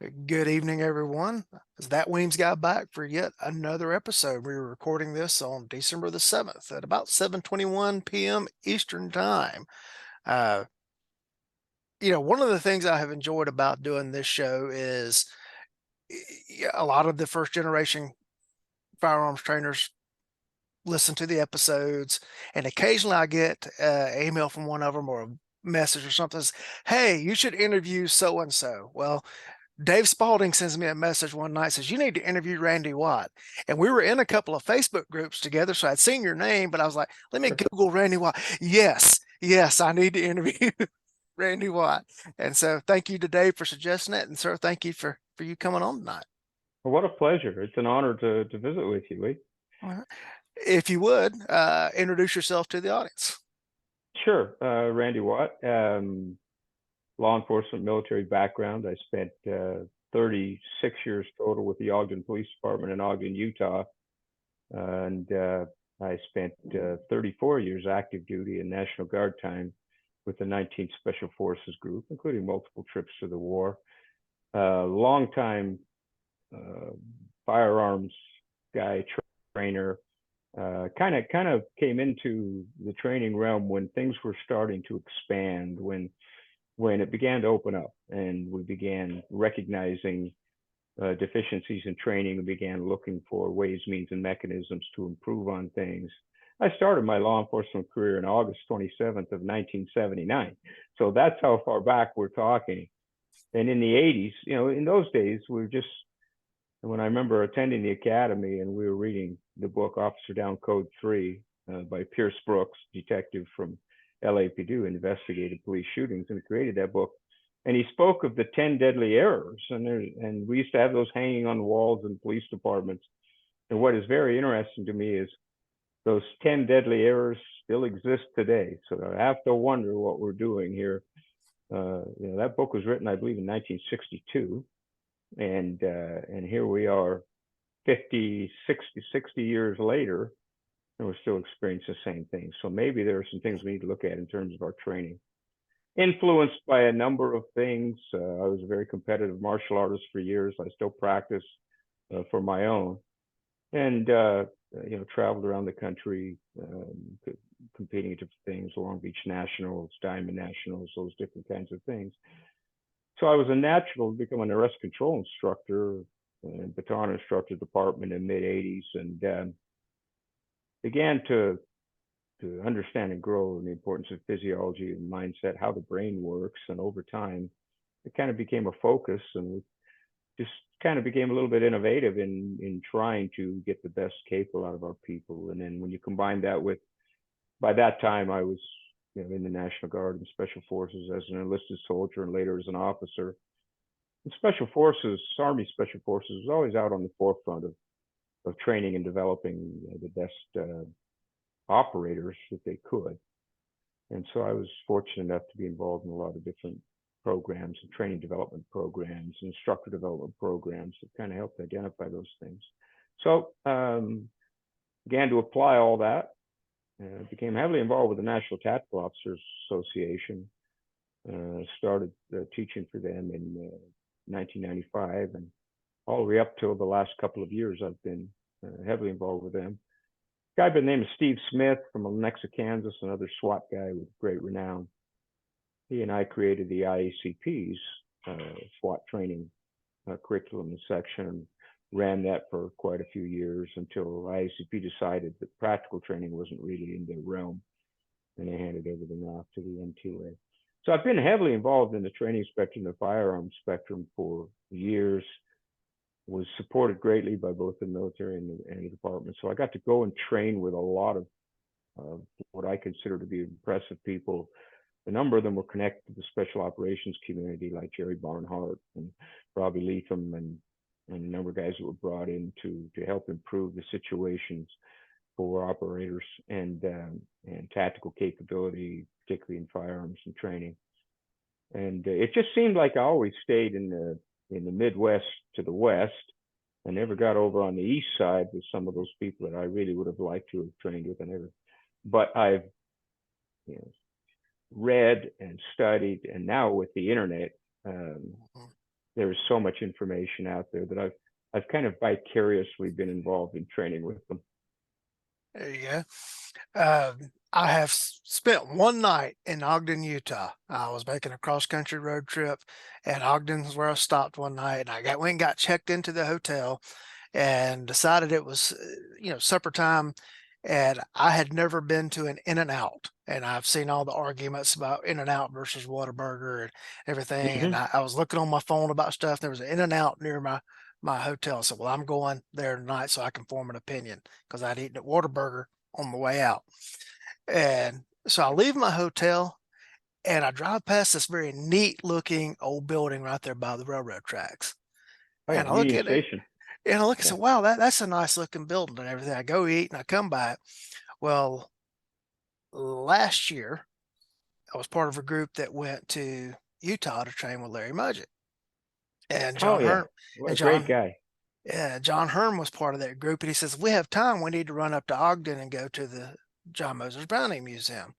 Good evening, everyone. Is that Weems guy back for yet another episode? We were recording this on December the 7th at about 7:21 p.m. Eastern Time. Uh, one of the things I have enjoyed about doing this show is a lot of the first generation firearms trainers listen to the episodes, and occasionally I get an email from one of them or a message or something says, "Hey, you should interview so and so." Well, Dave Spalding sends me a message one night, says, "You need to interview Randy Watt." And we were in a couple of Facebook groups together. So I'd seen your name, but I was like, let me Sure. Google Randy Watt. Yes, I need to interview Randy Watt. And so thank you to Dave for suggesting it. And sir, thank you for you coming on tonight. Well, what a pleasure. It's an honor to visit with you, Lee. All right. If you would, introduce yourself to the audience. Sure. Randy Watt, law enforcement, military background. I spent 36 years total with the Ogden Police Department in Ogden, Utah. And I spent 34 years active duty in National Guard time with the 19th Special Forces Group, including multiple trips to the war. Long time uh, firearms guy, trainer. Kind of came into the training realm when things were starting to expand, when it began to open up, and we began recognizing deficiencies in training and began looking for ways, means, and mechanisms to improve on things. I started my law enforcement career in August 27th of 1979. So that's how far back we're talking. And in the 80s, in those days, we were just, when I remember attending the academy and we were reading the book Officer Down Code 3 by Pierce Brooks, detective from LAPD, who investigated police shootings, and created that book. And he spoke of the 10 deadly errors, and we used to have those hanging on the walls in police departments. And what is very interesting to me is those 10 deadly errors still exist today. So I have to wonder what we're doing here. That book was written, I believe, in 1962, and here we are 50, 60 years later, and we're still experiencing the same thing. So maybe there are some things we need to look at in terms of our training. Influenced by a number of things. I was a very competitive martial artist for years. I still practice for my own, and traveled around the country, competing at different things, Long Beach Nationals, Diamond Nationals, those different kinds of things. So I was a natural to become an arrest control instructor and baton instructor department in mid 80s, and began to understand and grow in the importance of physiology and mindset, how the brain works. And over time, it kind of became a focus, and we just kind of became a little bit innovative in trying to get the best capable out of our people. And then when you combine that with, by that time, I was in the National Guard and Special Forces as an enlisted soldier and later as an officer. And Special Forces, Army Special Forces, was always out on the forefront of training and developing the best operators that they could. And so I was fortunate enough to be involved in a lot of different programs and training development programs and instructor development programs that kind of helped identify those things. So began to apply all that. Became heavily involved with the National Tactical Officers Association. Started teaching for them in 1995, and all the way up till the last couple of years, I've been heavily involved with them. A guy by the name of Steve Smith from Lenexa, Kansas, another SWAT guy with great renown. He and I created the IACP's SWAT training curriculum and section, ran that for quite a few years until IACP decided that practical training wasn't really in their realm, and they handed everything off to the NTOA. So I've been heavily involved in the training spectrum, the firearms spectrum for years. Was supported greatly by both the military and the department. So I got to go and train with a lot of what I consider to be impressive people. A number of them were connected to the special operations community, like Jerry Barnhart and Robbie Leatham, and a number of guys that were brought in to help improve the situations for operators and tactical capability, particularly in firearms and training. And it just seemed like I always stayed in the Midwest to the west. I never got over on the east side with some of those people that I really would have liked to have trained with. But I've you know, read and studied, and now with the internet, there is so much information out there that I've kind of vicariously been involved in training with them. There you go. I have spent one night in Ogden, Utah. I was making a cross country road trip, and Ogden is where I stopped one night. And went and got checked into the hotel, and decided it was supper time. And I had never been to an In-N-Out, and I've seen all the arguments about In-N-Out versus Whataburger and everything. And Mm-hmm. I was looking on my phone about stuff. There was an In-N-Out near my hotel. I said, well, I'm going there tonight so I can form an opinion, because I'd eaten at Whataburger on the way out. And so I leave my hotel and I drive past this very neat looking old building right there by the railroad tracks. Oh yeah, And I look Union at it Station. and I look and say, Yeah. wow, that's a nice looking building and everything. I go eat and I come by it. Well, last year I was part of a group that went to Utah to train with Larry Mudgett and Oh John yeah, Herm what a and great John. guy. Yeah, John Herm was part of that group, and he says, if we have time, we need to run up to Ogden and go to the John Moses Browning Museum.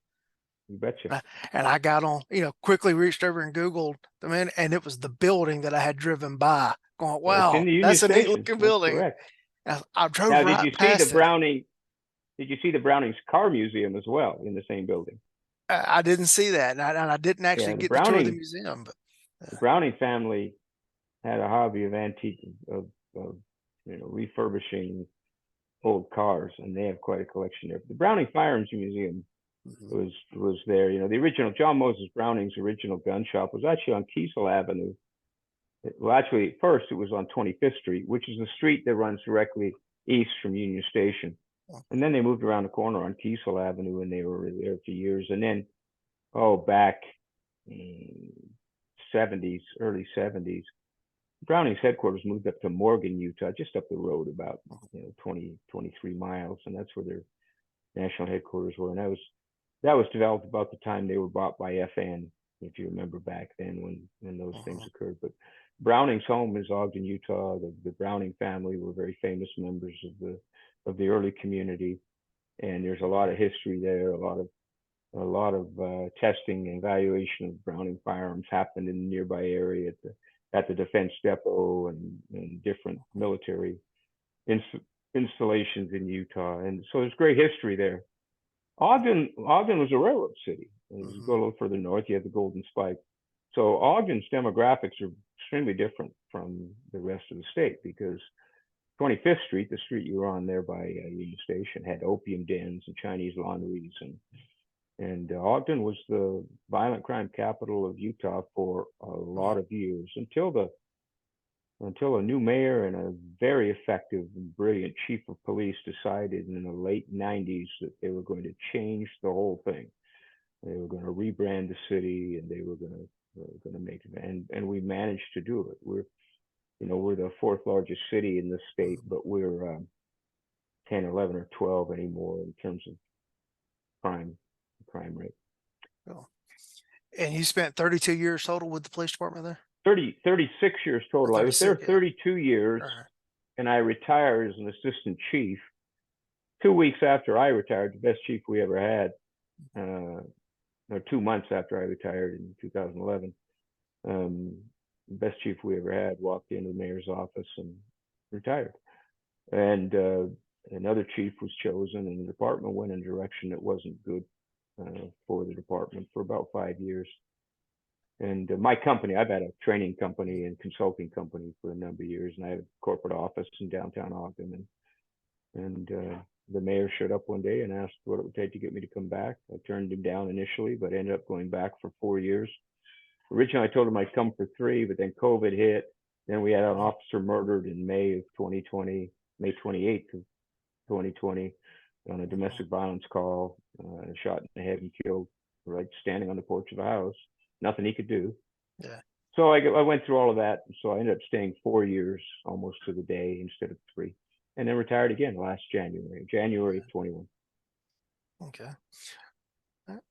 You betcha. And I got on, quickly reached over and Googled the man, and it was the building that I had driven by, going, It's in wow, the Union that's a neat Station. looking That's building. correct. And I drove Now, did right you see the past it. Browning? Did you see the Browning's car museum as well in the same building? I didn't see that, and I didn't actually Yeah, get the tour of the museum. But The Browning family had a hobby of antique of refurbishing old cars, and they have quite a collection there. The Browning Firearms Museum mhm, was there. The original John Moses Browning's original gun shop was actually on Kiesel Avenue. Well, actually, at first it was on 25th Street, which is the street that runs directly east from Union Station. And then they moved around the corner on Kiesel Avenue, and they were there for years. And then, back in 70s, early 70s, Browning's headquarters moved up to Morgan, Utah, just up the road about 20, 23 miles, and that's where their national headquarters were. And that was developed about the time they were bought by FN, if you remember back then when those things mhm, occurred. But Browning's home is Ogden, Utah. The Browning family were very famous members of the early community, and there's a lot of history there. A lot of testing and evaluation of Browning firearms happened in the nearby area at the defense depot and different military installations in Utah. And so there's great history there. Ogden was a railroad city. As you go mhm, a little further north, you have the Golden Spike. So Ogden's demographics are extremely different from the rest of the state, because 25th Street, the street you were on there by Union Station, had opium dens and Chinese laundries, and Ogden was the violent crime capital of Utah for a lot of years, until a new mayor and a very effective and brilliant chief of police decided in the late 90s that they were going to change the whole thing. They were going to rebrand the city, and they were going to make it. And we managed to do it. We're the fourth largest city in the state, mhm. but we're 10, 11, or 12 anymore in terms of crime rate. Cool. And you spent 32 years total with the police department there? 36 years Or total. I was 36, there yeah. 32 years, All right. and I retired as an assistant chief. 2 weeks after I retired, the best chief we ever had, or 2 months after I retired in 2011, the best chief we ever had walked into the mayor's office and retired. And another chief was chosen, and the department went in a direction that wasn't good for the department for about 5 years. And my company, I've had a training company and consulting company for a number of years, and I had a corporate office in downtown Ogden. And the mayor showed up one day and asked what it would take to get me to come back. I turned him down initially, but ended up going back for 4 years. Originally, I told him I'd come for 3, but then COVID hit. Then we had an Mhm, officer murdered in May of 2020, May 28th of 2020, on a mhm. domestic violence call, shot in the head and killed right standing on the porch of the house. Nothing he could do. Yeah. So I went through all of that. So I ended up staying 4 years almost to the day instead of 3, and then retired again last January of 21. Okay.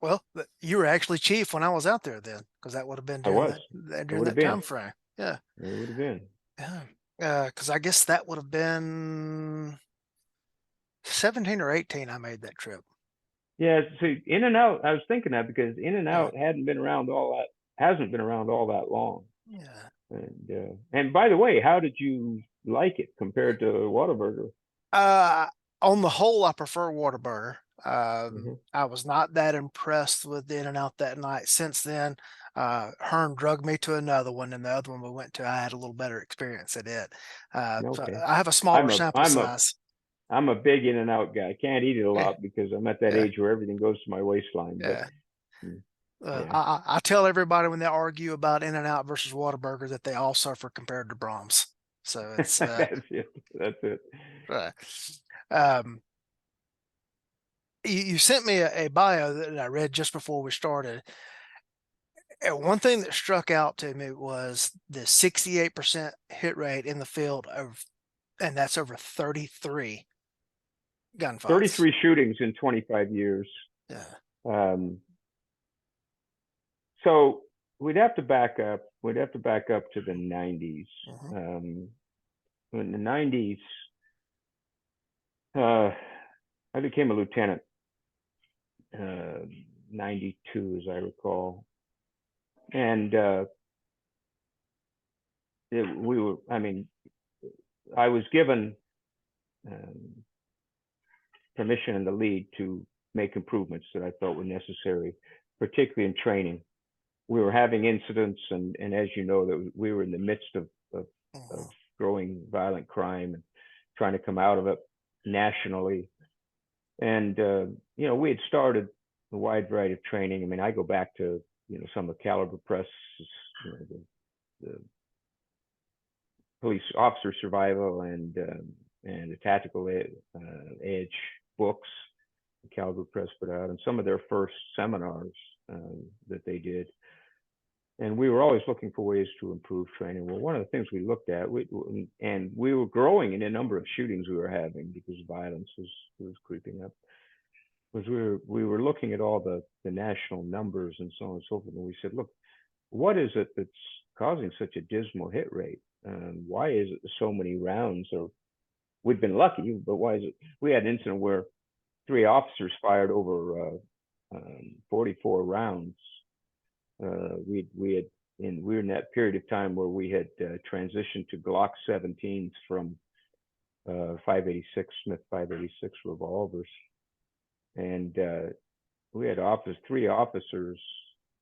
Well, you were actually chief when I was out there then, because that would have been I during was. that It during would have that been. time frame. Yeah. It would have been. Yeah. Because I guess that would have been 17 or 18. I made that trip. Yeah. See, In-N-Out. I was thinking that because Yeah. In-N-Out hadn't been around all that. Hasn't been around all that long. Yeah. And by the way, how did you like it compared to Whataburger? Uh, on the whole, I prefer Whataburger. Hmm. I was not that impressed with the In-N-Out that night. Since then, Hearn drugged me to another one, and the other one we went to, I had a little better experience at it. So Okay. I have a smaller I'm a sample I'm a size. I'm a big in and out guy. I can't eat it a Yeah, lot because I'm at that yeah, age where everything goes to my waistline. But yeah. mm, Uh, yeah, I, I I tell everybody when they argue about In-N-Out versus Whataburger that they all suffer compared to Brahms. So it's that's it. That's it. uh, um, you sent me a bio that I read just before we started. And one thing that struck out to me was the 68% hit rate in the field of, and that's over 33 gunfights. 33 shootings in 25 years. Yeah. Um, so we'd have to back up. We'd have to back up to the 90s. Hmm. In the 90s, uh, I became a lieutenant, uh, 92, as I recall. And I mean, I was given um, permission and the lead to make improvements that I thought were necessary, particularly in training. We were having incidents, and as you know, that we were in the midst of Hmm. growing violent crime and trying to come out of it nationally. And we had started a wide variety of training. I mean, I go back to some of the caliber press, the police officer survival and the tactical edge books Caliber Press put out, and some of their first seminars that they did. And we were always looking for ways to improve training. Well, one of the things we looked at, and we were growing in the number of shootings we were having because violence was creeping up, was we were looking at all the national numbers and so on and so forth. And we said, look, what is it that's causing such a dismal hit rate? Why is it so many rounds? Or we'd been lucky, but why is it? We had an incident where 3 officers fired over 44 rounds. We had we were in that period of time where we had transitioned to Glock 17s from 586 Smith 586 revolvers, and we had 3 officers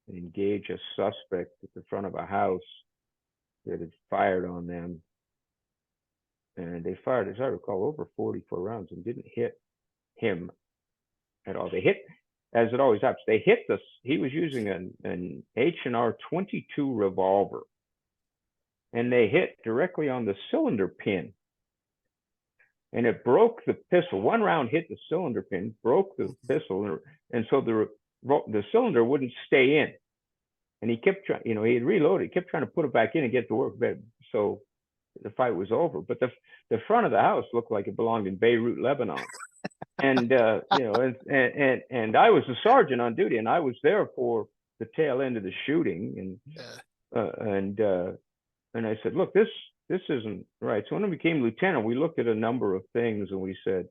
engage a suspect at the front of a house that had fired on them, and they fired, as I recall, over 44 rounds and didn't hit him at all. They hit, as it always happens, they hit this. He was using an H&R 22 revolver, and they hit directly on the cylinder pin, and it broke the pistol. One round hit the cylinder pin, broke the pistol, and so the cylinder wouldn't stay in. And he kept trying, he had reloaded, he kept trying to put it back in and get to work. So the fight was over. But the front of the house looked like it belonged in Beirut, Lebanon. And and I was a sergeant on duty, and I was there for the tail end of the shooting, Yeah. and I said, look, this isn't right. So when I became lieutenant, we looked at a number of things, and we said,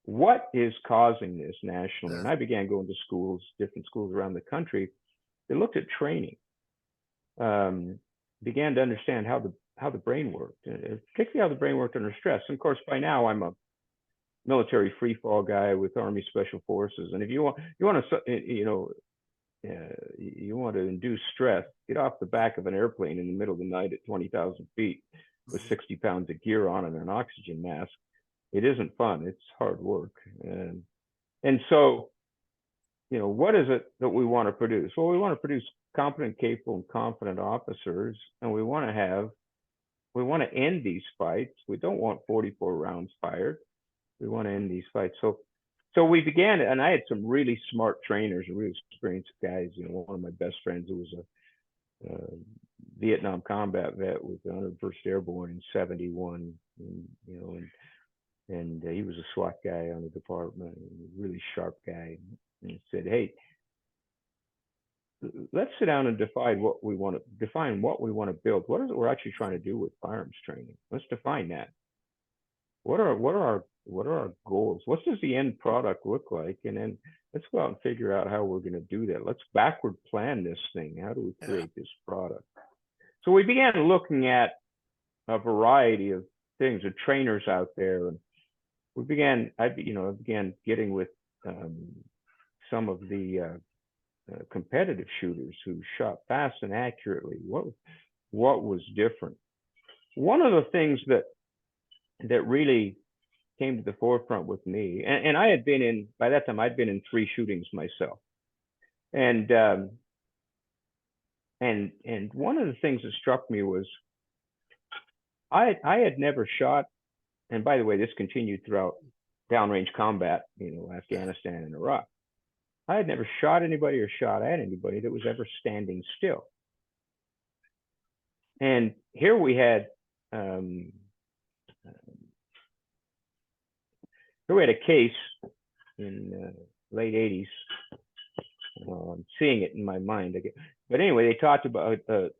what is causing this nationally? And Yeah. I began going to schools, different schools around the country. They looked at training, um, began to understand how the brain worked, particularly how the brain worked under stress. And of course, by now I'm a military free fall guy with Army Special Forces. And if you want to you want to induce stress, get off the back of an airplane in the middle of the night at 20,000 feet with Mhm. 60 pounds of gear on and an oxygen mask. It isn't fun. It's hard work. And so, what is it that we want to produce? Well, we want to produce competent, capable, and confident officers, and we want to end these fights. We don't want 44 rounds fired. We want to end these fights. So we began, and I had some really smart trainers and really experienced guys. One of my best friends who was a Vietnam combat vet with the 101st Airborne in '71, and he was a SWAT guy on the department, a really sharp guy. And he said, "Hey, let's sit down and define what we want to build. What is it we're actually trying to do with firearms training? Let's define that. What are our goals? What does the end product look like? And then let's go out and figure out how we're going to do that. Let's backward plan this thing. How do we Yeah. create this product?" So we began looking at a variety of things, of trainers out there, and we began, I began getting with some of the competitive shooters who shot fast and accurately. What was different? One of the things that really came to the forefront with me, and I had been in, by that time I'd been in 3 shootings myself, and and one of the things that struck me was I had never shot, and by the way, this continued throughout downrange combat, Afghanistan and Iraq. I had never shot anybody or shot at anybody that was ever standing still. And here we had a case in late 80s. I'm seeing it in my mind again. But anyway, they talked about a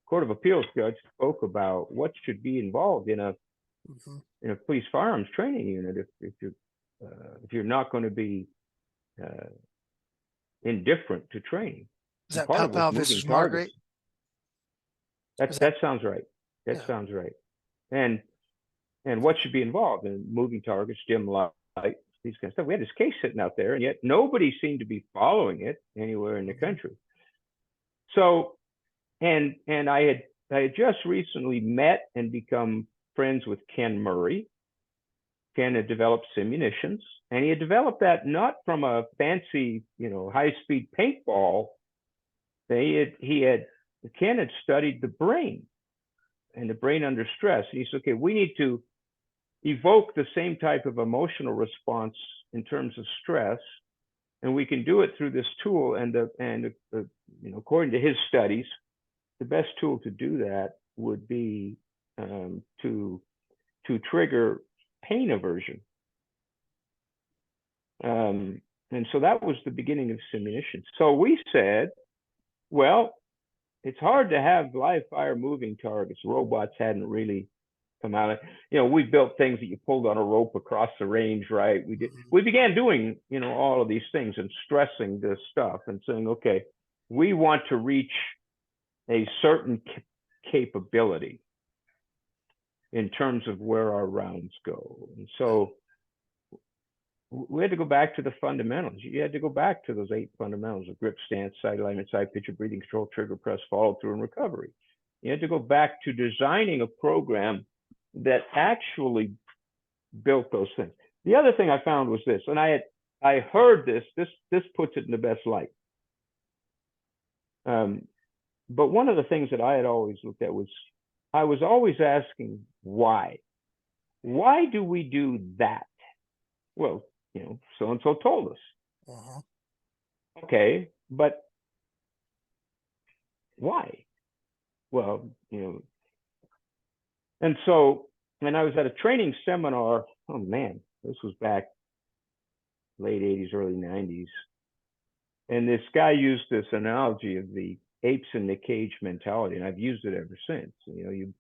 Court of Appeals judge spoke about what should be involved in a police firearms training unit if you're not going to be indifferent to training. Is that part Pow of it was Pow moving versus targets. Margate? That sounds right. That Yeah. sounds right. And what should be involved in moving targets, dim light, these kind of stuff. We had this case sitting out there, and yet nobody seemed to be following it anywhere in the country. So, and I had just recently met and become friends with Ken Murray. Ken had developed Simunitions, and he had developed that not from a fancy, high-speed paintball. Ken had studied the brain and the brain under stress. And he said, okay, we need to evoke the same type of emotional response in terms of stress, and we can do it through this tool. And according to his studies, the best tool to do that would be to trigger pain aversion. And so that was the beginning of Simunitions. So we said, well, it's hard to have live fire moving targets. Robots hadn't really come out. We built things that you pulled on a rope across the range, right? We began doing, all of these things and stressing this stuff and saying, okay, we want to reach a certain capability in terms of where our rounds go. And so we had to go back to the fundamentals. You had to go back to those 8 fundamentals of grip, stance, sight alignment, side picture, breathing control, trigger press, follow through, and recovery. You had to go back to designing a program that actually built those things. The other thing I found was this, and I heard this puts it in the best light. But one of the things that I had always looked at was, I was always asking why. Why do we do that? Well, so-and-so told us. Okay, but why? Well, and so, and I was at a training seminar, oh man, this was back late 80s, early 90s. And this guy used this analogy of the apes in the cage mentality, and I've used it ever since. You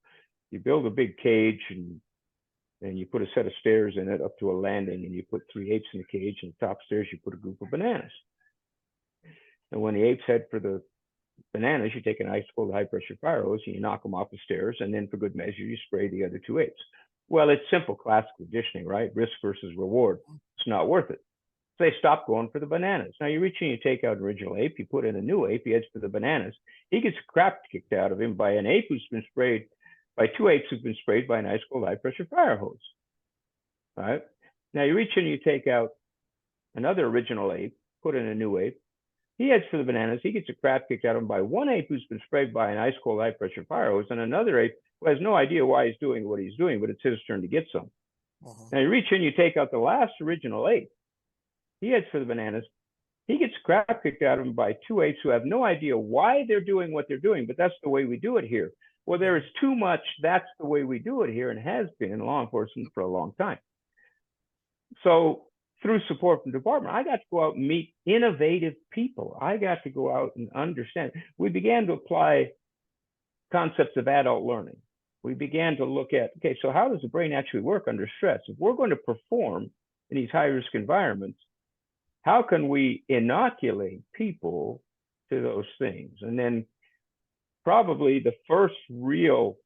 build a big cage and you put a set of stairs in it up to a landing, and you put 3 apes in the cage, and the top stairs you put a group of bananas. And when the apes head for the bananas, you take an ice cold high pressure fire hose and you knock them off the stairs, and then for good measure you spray the other 2 apes. Well, it's simple classical conditioning, right? Risk versus reward. It's not worth it. So they stop going for the bananas. Now you reach in, you take out an original ape, you put in a new ape, he heads for the bananas. He gets crap kicked out of him by an ape who's been sprayed by 2 apes who've been sprayed by an ice cold high pressure fire hose. All right. Now you reach in, you take out another original ape, put in a new ape. He heads for the bananas. He gets a crap kicked out of him by 1 ape who's been sprayed by an ice cold high pressure fire hose, and another ape who has no idea why he's doing what he's doing, but it's his turn to get some. Now you reach in, you take out the last original ape. He heads for the bananas. He gets crap kicked out of him by 2 apes who have no idea why they're doing what they're doing, but that's the way we do it here. Well, there is too much, that's the way we do it here, and has been in law enforcement for a long time. So through support from the department, I got to go out and meet innovative people. I got to go out and understand. We began to apply concepts of adult learning. We began to look at, okay, so how does the brain actually work under stress? If we're going to perform in these high-risk environments, how can we inoculate people to those things? And then probably the first real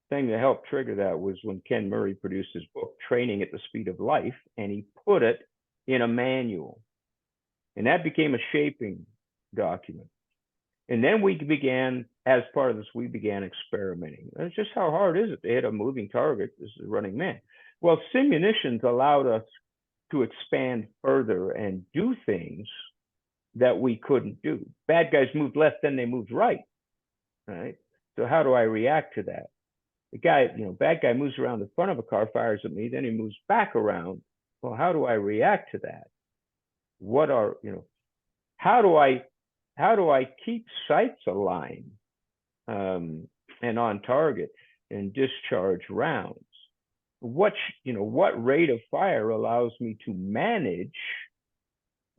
thing that helped trigger that was when Ken Murray produced his book, Training at the Speed of Life, and he put it in a manual. And that became a shaping document. And then we began, as part of this, we began experimenting. It's just how hard is it to hit a moving target as a running man? Well, simunitions allowed us to expand further and do things that we couldn't do. Bad guys moved left, then they moved right. Right. So how do I react to that? The guy, bad guy moves around the front of a car, fires at me, then he moves back around. Well, how do I react to that? What are, how do I keep sights aligned and on target and discharge rounds? What rate of fire allows me to manage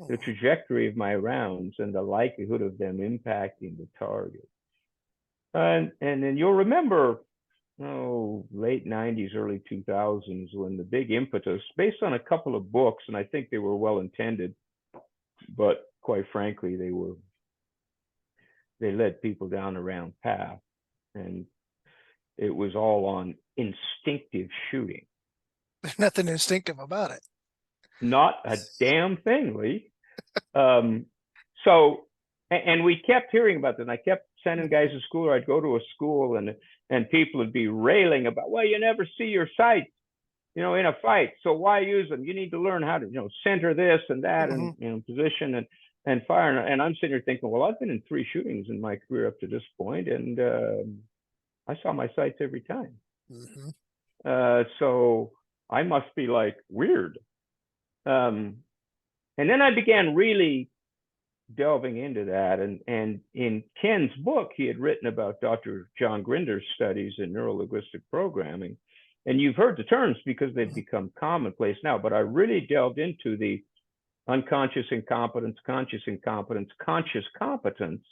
the trajectory of my rounds and the likelihood of them impacting the target? And then you'll remember, late 90s, early 2000s, when the big impetus, based on a couple of books, and I think they were well intended, but quite frankly, they led people down the wrong path, and it was all on instinctive shooting. There's nothing instinctive about it. Not a damn thing, Lee. So, and we kept hearing about this, and I kept sending guys to school, or I'd go to a school, and people would be railing about, well, you never see your sights, in a fight, so why use them? You need to learn how to, center this and that, and position and fire. And I'm sitting here thinking, well, I've been in 3 shootings in my career up to this point, and I saw my sights every time. So I must be like weird. And then I began really delving into that. And in Ken's book, he had written about Dr. John Grinder's studies in neurolinguistic programming. And you've heard the terms because they've become commonplace now, but I really delved into the unconscious incompetence, conscious incompetence, conscious competence,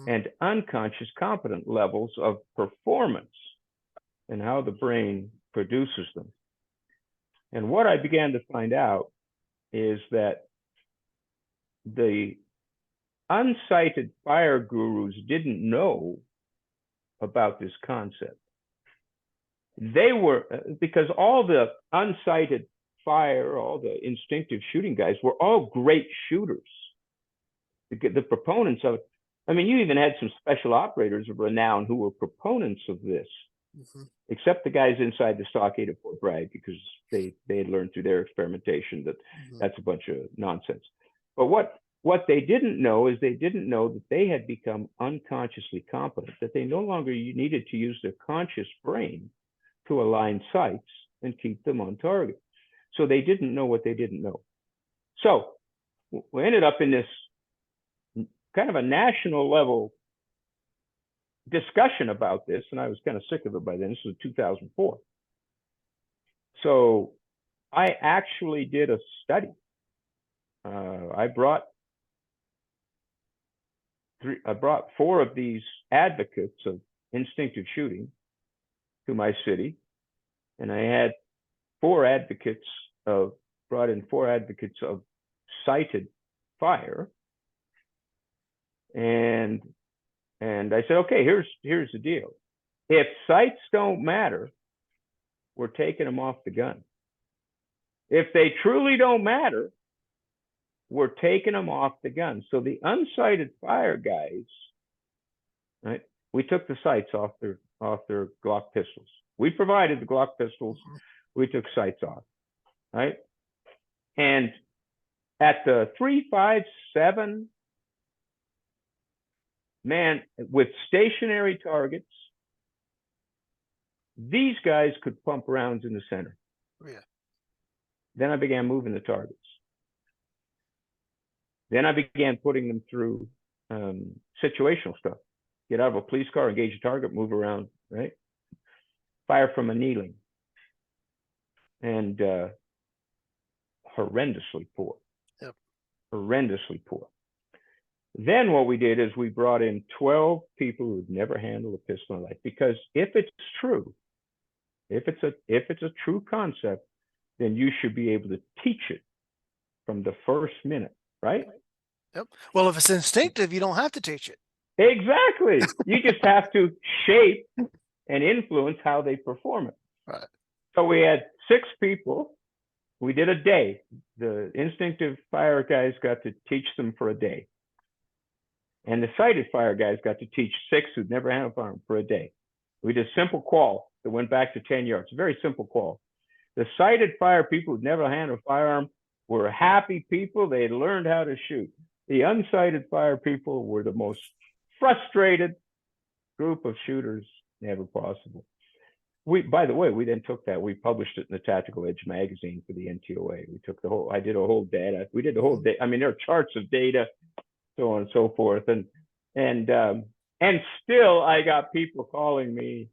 and unconscious competent levels of performance and how the brain produces them. And what I began to find out is that the unsighted fire gurus didn't know about this concept. They were, because all the unsighted fire, all the instinctive shooting guys were all great shooters. The proponents of it. I mean, you even had some special operators of renown who were proponents of this, except the guys inside the stockade at Fort Bragg, because they had learned through their experimentation that that's a bunch of nonsense. But what they didn't know is they didn't know that they had become unconsciously competent, that they no longer needed to use their conscious brain to align sights and keep them on target. So they didn't know what they didn't know. So we ended up in this kind of a national level discussion about this, and I was kind of sick of it by then. This was 2004. So I actually did a study. I brought 4 of these advocates of instinctive shooting to my city, and I had 4 advocates of sighted fire, and I said, okay, here's the deal. If sights don't matter, we're taking them off the gun. If they truly don't matter, we're taking them off the gun. So the unsighted fire guys, right? We took the sights off their Glock pistols. We provided the Glock pistols. We took sights off, right? And at the 357, man, with stationary targets, these guys could pump rounds in the center. Yeah. Then I began moving the targets. Then I began putting them through situational stuff. Get out of a police car, engage a target, move around, right? Fire from a kneeling. And horrendously poor. Yep. Horrendously poor. Then what we did is we brought in 12 people who'd never handled a pistol in life, because if it's true, if it's a true concept, then you should be able to teach it from the first minute, right? Yep. Well, if it's instinctive, you don't have to teach it. Exactly. You just have to shape and influence how they perform it. Right. So we had 6 people. We did a day. The instinctive fire guys got to teach them for a day. And the sighted fire guys got to teach 6 who'd never handled a firearm for a day. We did a simple qual that went back to 10 yards. Very simple qual. The sighted fire people who'd never handled a firearm were happy people. They had learned how to shoot. The unsighted fire people were the most frustrated group of shooters ever possible. By the way, we then took that, we published it in the Tactical Edge magazine for the NTOA. We took I did a whole data. We did the whole day. I mean, there are charts of data, so on and so forth. And still I got people calling me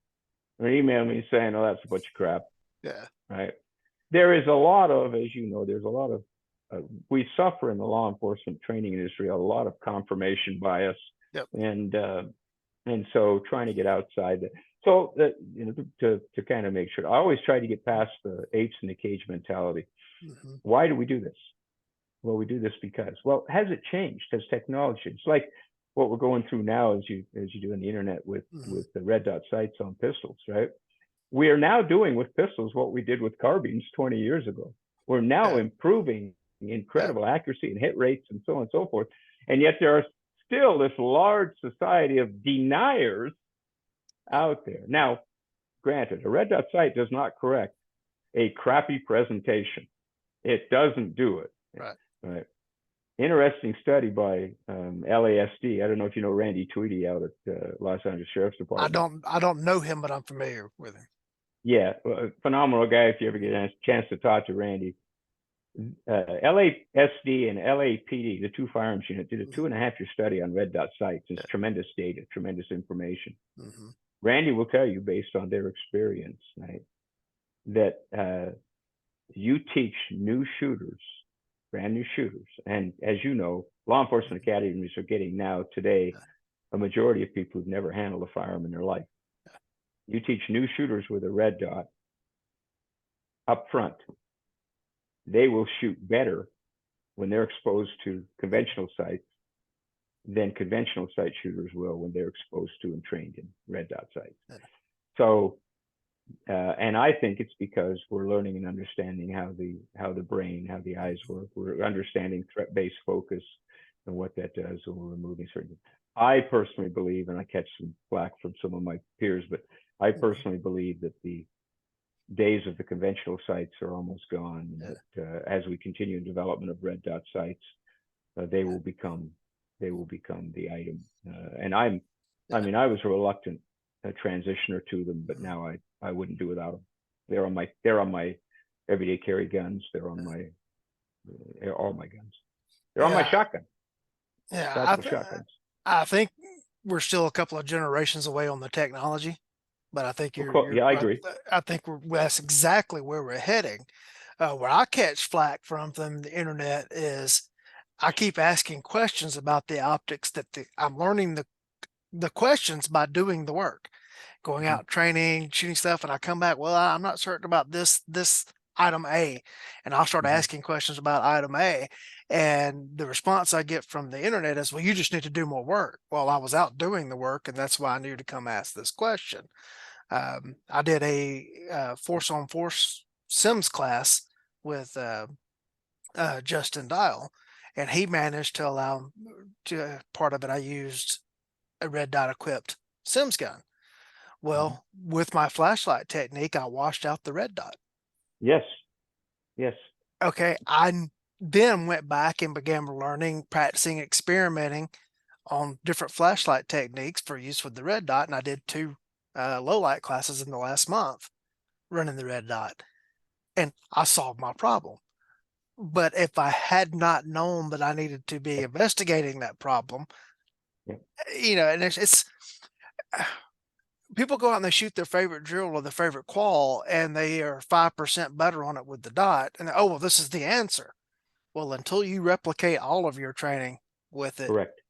or emailing me saying, oh, that's a bunch of crap. Yeah. Right. There is a lot of, as you know, there's a lot of, we suffer in the law enforcement training industry, a lot of confirmation bias. Yep. And so trying to get outside that. So that, to kind of make sure, I always try to get past the apes in the cage mentality. Mm-hmm. Why do we do this? Well, we do this because, well, has it changed? Has technology? It's like what we're going through now as you do on the internet with the red dot sights on pistols, right? We are now doing with pistols what we did with carbines 20 years ago. We're now improving incredible accuracy and hit rates and so on and so forth. And yet there are still this large society of deniers out there. Now, granted, a red dot sight does not correct a crappy presentation. It doesn't do it. Right. Interesting study by LASD. I don't know if you know Randy Tweedy out at Los Angeles Sheriff's Department. I don't know him, but I'm familiar with him. Yeah, phenomenal guy. If you ever get a chance to talk to Randy, LASD and LAPD, the 2 firearms unit, did a 2.5-year study on red dot sights. It's tremendous data, tremendous information. Mm-hmm. Randy will tell you, based on their experience, right, that you teach new shooters, brand new shooters, and as you know, law enforcement academies are getting now today a majority of people who've never handled a firearm in their life. You teach new shooters with a red dot up front. They will shoot better when they're exposed to conventional sights than conventional sight shooters will when they're exposed to and trained in red dot sights. So, and I think it's because we're learning and understanding how the brain, how the eyes work. We're understanding threat-based focus and what that does when we're removing certain. I personally believe, and I catch some flack from some of my peers, but I personally believe that the days of the conventional sights are almost gone. That, as we continue in development of red dot sights, they will become the item. And I was a reluctant transitioner to them, but now I wouldn't do without them. They're on my everyday carry guns. They're on my all my guns. They're on my shotgun. Yeah, I think we're still a couple of generations away on the technology. But I think I agree. I think that's exactly where we're heading. Where I catch flack from the internet is I keep asking questions about the optics I'm learning the questions by doing the work, going out training, shooting stuff, and I come back, well, I'm not certain about this item A, and I'll start asking questions about item A, and the response I get from the internet is, well, you just need to do more work. Well, I was out doing the work, and that's why I knew to come ask this question. I did a force on force Sims class with Justin Dial, and he managed to allow part of it. I used a red dot equipped Sims gun. Well, with my flashlight technique, I washed out the red dot. Yes. Okay. I then went back and began learning, practicing, experimenting on different flashlight techniques for use with the red dot, and I did 2 low light classes in the last month running the red dot, and I solved my problem. But if I had not known that I needed to be investigating that problem, and it's people go out and they shoot their favorite drill or their favorite qual, and they are 5% better on it with the dot, and oh, well, this is the answer. Well, until you replicate all of your training with it, correct.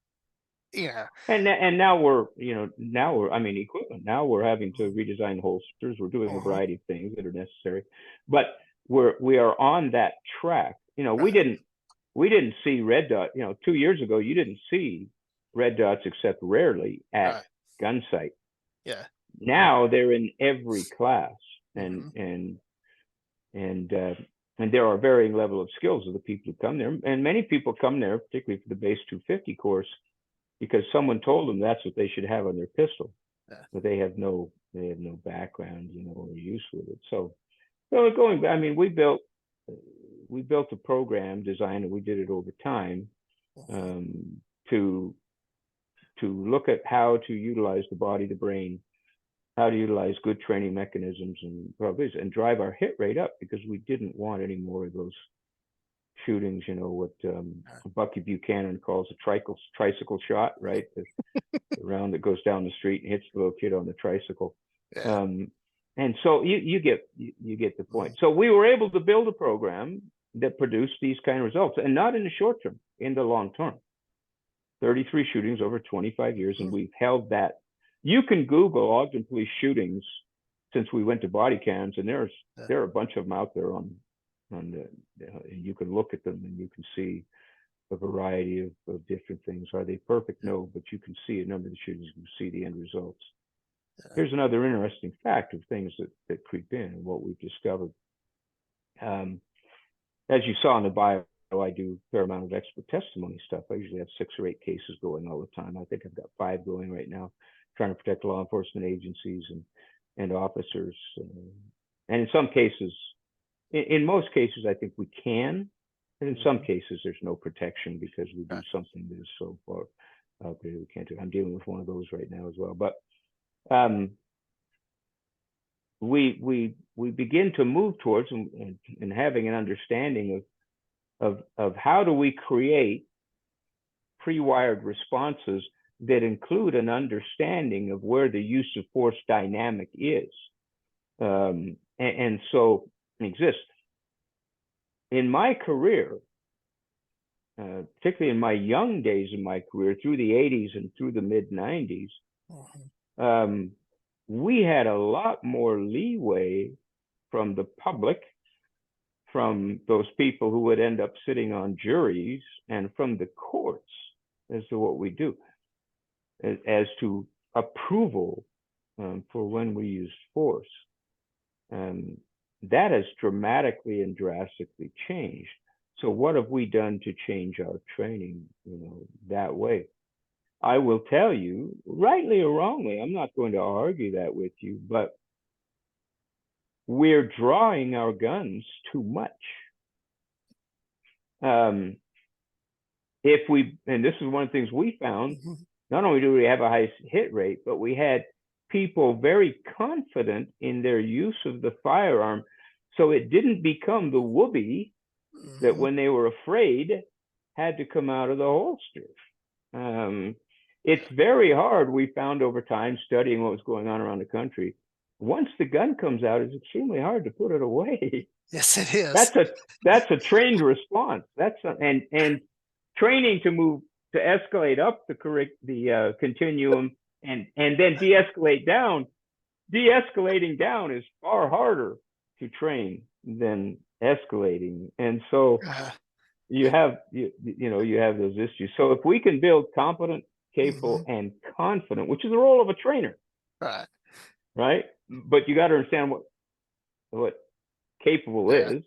And now we're equipment. Now we're having to redesign holsters. We're doing a variety of things that are necessary, but we are on that track. We didn't see red dot. 2 years ago, you didn't see red dots except rarely at Right. gun sight. Yeah. Now they're in every class, and Mm-hmm. and and uh, and there are varying level of skills of the people who come there, and many people come there, particularly for the base 250 course, because someone told them that's what they should have on their pistol, Yeah. but they have no background, or use with it. So, well, going, I mean, we built a program design, and we did it over time, Mm-hmm. um, to look at how to utilize the body, the brain, how to utilize good training mechanisms and drive our hit rate up, because we didn't want any more of those shootings. What Right. Bucky Buchanan calls a tricycle shot, right? The round that goes down the street and hits the little kid on the tricycle. Yeah. Um, and so you get the Mm-hmm. point. So we were able to build a program that produced these kind of results, and not in the short term, in the long term. 33 shootings over 25 years, and we've held that. You can Google Ogden police shootings since we went to body cams, and Yeah. there are a bunch of them out there and you can look at them and you can see a variety of different things. Are they perfect? No, but you can see a number of the shootings, you can see the end results. Yeah. Here's another interesting fact of things that creep in and what we've discovered. Um, as you saw in the bio, I do a fair amount of expert testimony stuff. I usually have 6 or 8 cases going all the time. I think I've got 5 going right now, trying to protect law enforcement agencies and officers. And in some cases, in most cases, I think we can. And in some Mm-hmm. cases, there's no protection because we do Right. something that is so far out there we can't do. I'm dealing with one of those right now as well. But um, we begin to move towards and having an understanding of how do we create pre-wired responses that include an understanding of where the use of force dynamic is, and so exists. In my career, particularly in my young days of my career, through the 80s and through the mid 90s, Mm-hmm. um, we had a lot more leeway from the public, from those people who would end up sitting on juries, and from the courts as to what we do, as to approval for when we use force. Um, that has dramatically and drastically changed. So what have we done to change our training, that way? I will tell you, rightly or wrongly, I'm not going to argue that with you, but we're drawing our guns too much. Um, and this is one of the things we found, Mm-hmm. not only do we have a high hit rate, but we had people very confident in their use of the firearm. So it didn't become the whoopee that Mm-hmm. when they were afraid had to come out of the holster. It's very hard, we found over time studying what was going on around the country. Once the gun comes out, it's extremely hard to put it away. Yes, it is. That's a trained response. And training to escalate up the continuum and then de-escalate down. De-escalating down is far harder to train than escalating, and so Uh, you have those issues. So if we can build competent, mm-hmm. capable, and confident, which is the role of a trainer, Right. right? But you got to understand what capable Yeah. is,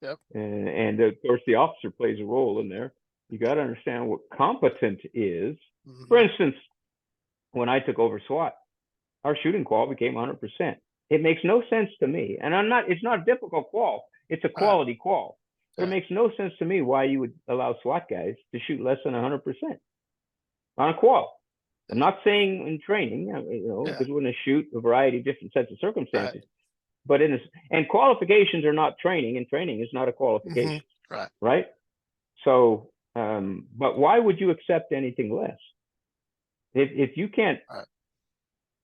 Yep. and of course the officer plays a role in there. You got to understand what competent is. For Mm-hmm. instance, when I took over SWAT, our shooting qual became 100%. It makes no sense to me, and it's not a difficult qual. It's a Right. quality qual. But it Yeah. makes no sense to me why you would allow SWAT guys to shoot less than 100% on a qual. I'm Yeah. not saying in training, Yeah. because we're going to shoot a variety of different sets of Right. circumstances. But and qualifications are not training, and training is not a Mm-hmm. qualification, Right. right? So, but why would you accept anything less if you can't Right.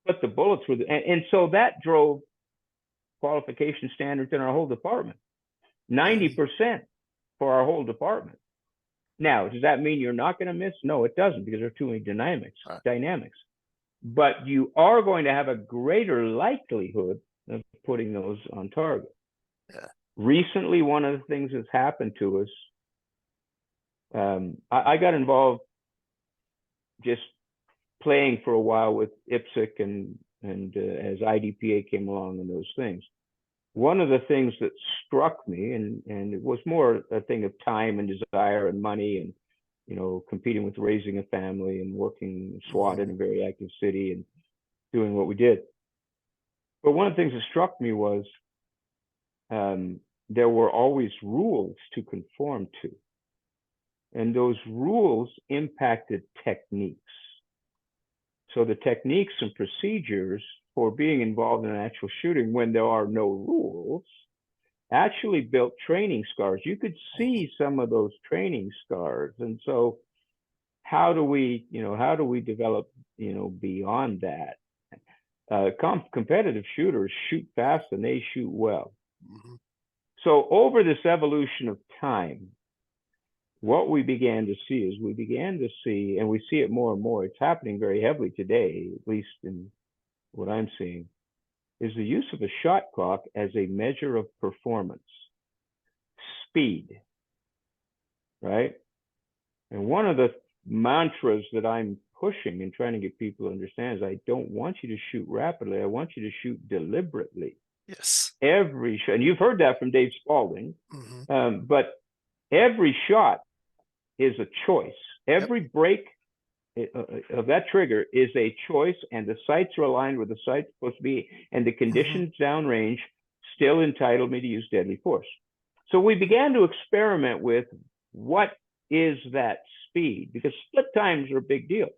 put the bullets with it? And so that drove qualification standards in our whole department, Mm-hmm. 90% for our whole department. Now, does that mean you're not going to miss? No, it doesn't, because there are too many dynamics. Right. But you are going to have a greater likelihood of putting those on target. Yeah. Recently, one of the things that's happened to us, I got involved just playing for a while with IPSC and as IDPA came along and those things. One of the things that struck me, and it was more a thing of time and desire and money and, you know, competing with raising a family and working SWAT in a very active city and doing what we did. But one of the things that struck me was there were always rules to conform to. And those rules impacted techniques. So the techniques and procedures for being involved in an actual shooting when there are no rules actually built training scars. You could see some of those training scars. And so how do we develop, beyond that? Competitive shooters shoot fast and they shoot well. Mm-hmm. So over this evolution of time, what we began to see, and we see it more and more, it's happening very heavily today, at least in what I'm seeing, is the use of a shot clock as a measure of performance, speed, right? And one of the mantras that I'm pushing and trying to get people to understand is I don't want you to shoot rapidly. I want you to shoot deliberately. Yes. Every shot, and you've heard that from Dave Spalding, but every shot is a choice. Every break of that trigger is a choice, and the sights are aligned where the sight's supposed to be, and the conditions downrange still entitled me to use deadly force. So we began to experiment with what is that speed, because split times are a big deal.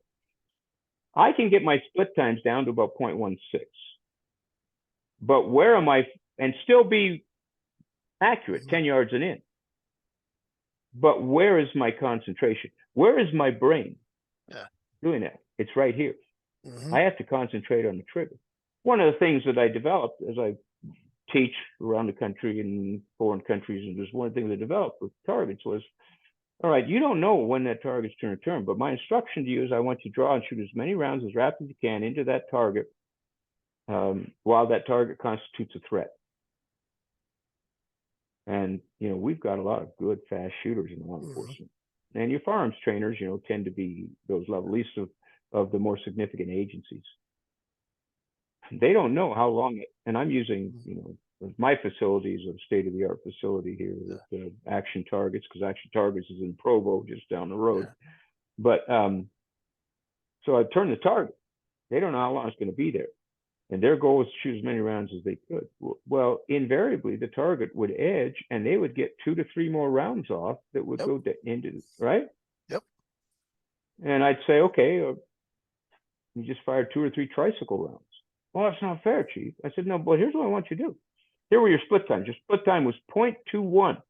I can get my split times down to about 0.16, but where am I, and still be accurate, 10 yards and in. But where is my concentration? Where is my brain doing that? It's right here. I have to concentrate on the trigger. One of the things that I developed as I teach around the country in foreign countries, and there's one thing that developed with targets was, all right, you don't know when that target's going to turn, but my instruction to you is I want you to draw and shoot as many rounds as rapid as you can into that target while that target constitutes a threat. And, we've got a lot of good, fast shooters in law enforcement. And your firearms trainers, tend to be those level, at least of the more significant agencies. They don't know how long and I'm using, my facility is a state-of-the-art facility here with Action Targets, because Action Targets is in Provo, just down the road. But so I turn the target. They don't know how long it's going to be there. And their goal was to shoot as many rounds as they could. Well, invariably, the target would edge, and they would get 2 to 3 more rounds off that would go into, right? Yep. And I'd say, okay, you just fired 2 or 3 tricycle rounds. Well, that's not fair, Chief. I said, no, but here's what I want you to do. Here were your split times. Your split time was 0.21.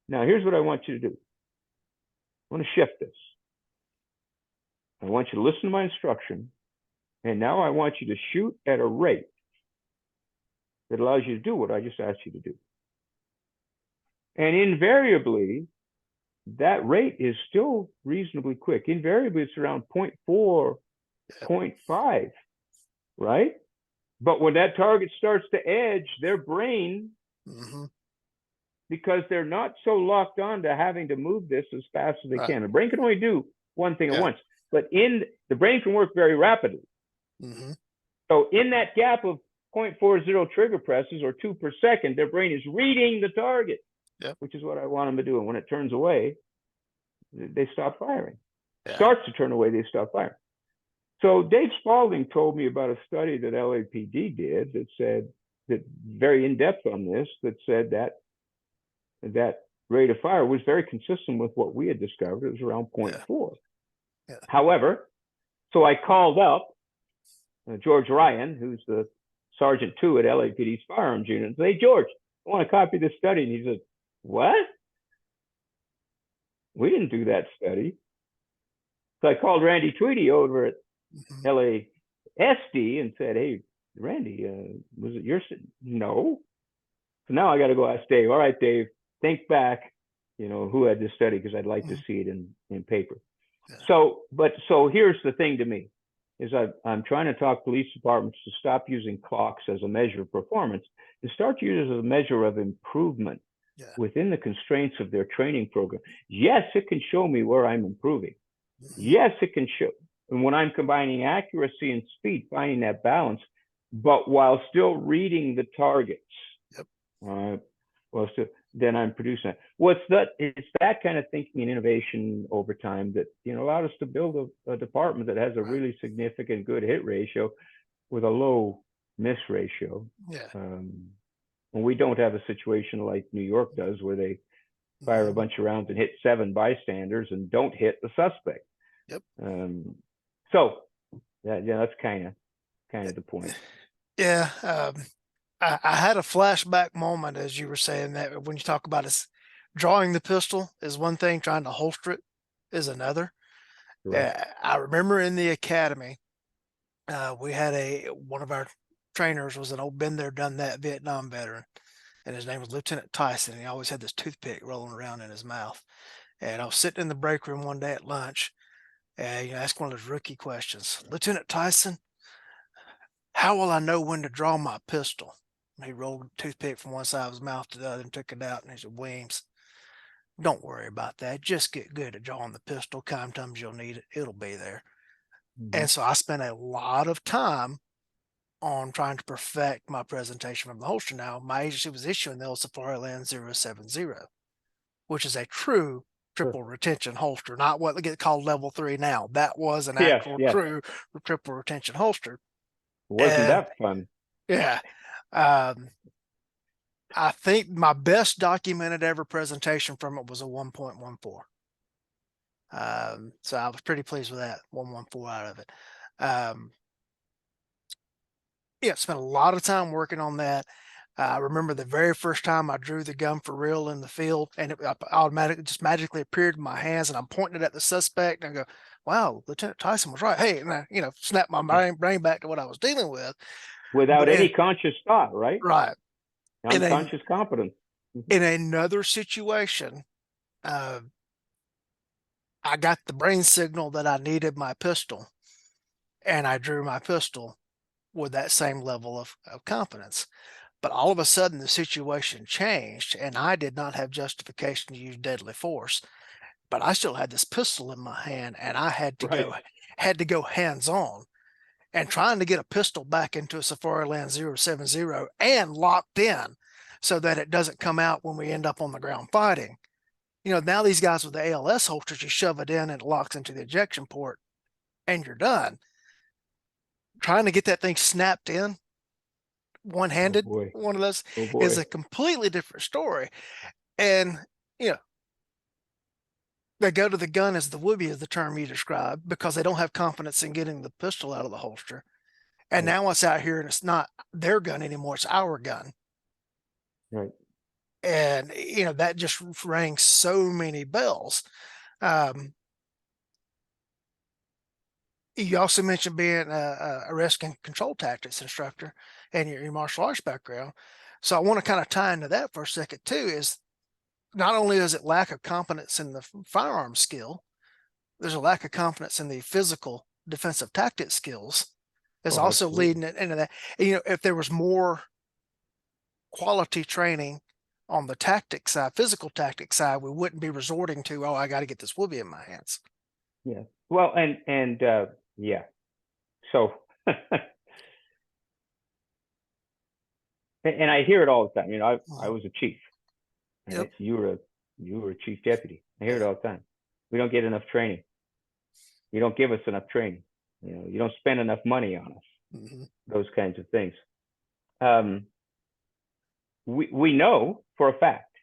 Now, here's what I want you to do. I want to shift this. I want you to listen to my instruction. And now I want you to shoot at a rate that allows you to do what I just asked you to do. And invariably, that rate is still reasonably quick. Invariably, it's around 0.4, 0.5, right? But when that target starts to edge, their brain, because they're not so locked on to having to move this as fast as they can. The brain can only do one thing at once, but the brain can work very rapidly. So in that gap of 0.40 trigger presses or 2 per second, their brain is reading the target, which is what I want them to do. And when it turns away, they stop firing. Starts to turn away, they stop firing. So Dave Spalding told me about a study that LAPD did that said that very in depth on this, that said that rate of fire was very consistent with what we had discovered. It was around 0.4. However, so I called up George Ryan, who's the Sergeant 2 at LAPD's firearms unit, and said, hey, George, I want to copy this study. And he said, what? We didn't do that study. So I called Randy Tweedy over at LASD and said, hey, Randy, was it your? No. So now I got to go ask Dave. All right, Dave, think back, who had this study, because I'd like to see it in paper. So here's the thing to me, is I'm trying to talk police departments to stop using clocks as a measure of performance, and start to use it as a measure of improvement within the constraints of their training program. Yes, it can show me where I'm improving, Mhm. Yes, it can show. And when I'm combining accuracy and speed, finding that balance, but while still reading the targets, Yep. uh, well, still, then I'm producing it. What's that? It's that kind of thinking and innovation over time that allowed us to build a department that has a Right. really significant good hit ratio with a low miss ratio. Yeah. Um, and we don't have a situation like New York does, where they fire a Mhm. bunch of rounds and hit 7 bystanders and don't hit the suspect. Yep. Um, so yeah, that's kind of the point. Yeah. I had a flashback moment as you were saying that when you talk about us drawing the pistol is one thing, trying to holster it is another. Correct. I remember in the academy, we had one of our trainers was an old been there, done that Vietnam veteran, and his name was Lieutenant Tyson. And he always had this toothpick rolling around in his mouth. And I was sitting in the break room one day at lunch, and asked one of those rookie questions, Lieutenant Tyson, how will I know when to draw my pistol? And he rolled a toothpick from one side of his mouth to the other and took it out. And he said, Weems, don't worry about that. Just get good at drawing the pistol. Times you'll need it, it'll be there. Mm-hmm. And so I spent a lot of time on trying to perfect my presentation from the holster. Now, my agency was issuing the old Safari Land 070, which is a true Sure. triple retention holster, not what they get called level 3 now. That was an Yes, actual yes. true triple retention holster. Wasn't And that fun? yeah, um, I think my best documented ever presentation from it was a 1.14. So I was pretty pleased with that 114 out of it. Um, yeah, spent a lot of time working on that. I remember the very first time I drew the gun for real in the field, and it automatically just magically appeared in my hands, and I'm pointing it at the suspect, and I go, "Wow, Lieutenant Tyson was right." Hey, and I, snap my brain back to what I was dealing with. Without But any conscious thought, right? right in a Unconscious competence. Mm-hmm. in another situation, uh, I got the brain signal that I needed my pistol, and I drew my pistol with that same level of confidence. But all of a sudden, the situation changed, and I did not have justification to use deadly force. But I still had this pistol in my hand, and I Right. had to go hands on. And trying to get a pistol back into a Safari Land 070 and locked in so that it doesn't come out when we end up on the ground fighting. Now these guys with the ALS holsters, you shove it in and it locks into the ejection port and you're done. Trying to get that thing snapped in one Oh handed, boy. one of those, Oh is boy. a completely different story. And, you know, they go to the gun as the whoopee is the term you described because they don't have confidence in getting the pistol out of the holster. And Right. now it's out here and it's not their gun anymore, it's our gun. Right. And, that just rang so many bells. Um, you also mentioned being a risk and control tactics instructor and your martial arts background. So I want to kind of tie into that for a second too. Is not only is it lack of confidence in the firearm skill, there's a lack of confidence in the physical defensive tactics skills. Is Oh, also absolutely. leading it into that. And, if there was more quality training on the tactics side, physical tactics side, we wouldn't be resorting to, oh, I got to get this whoopee in my hands. Yeah. Well, and yeah. So, and I hear it all the time. I Mhm. was a chief, Yep. right? You were a chief deputy. I hear it Yeah. all the time. We don't get enough training. You don't give us enough training. You don't spend enough money on us. Hmm. Those kinds of things. Um, we know for a fact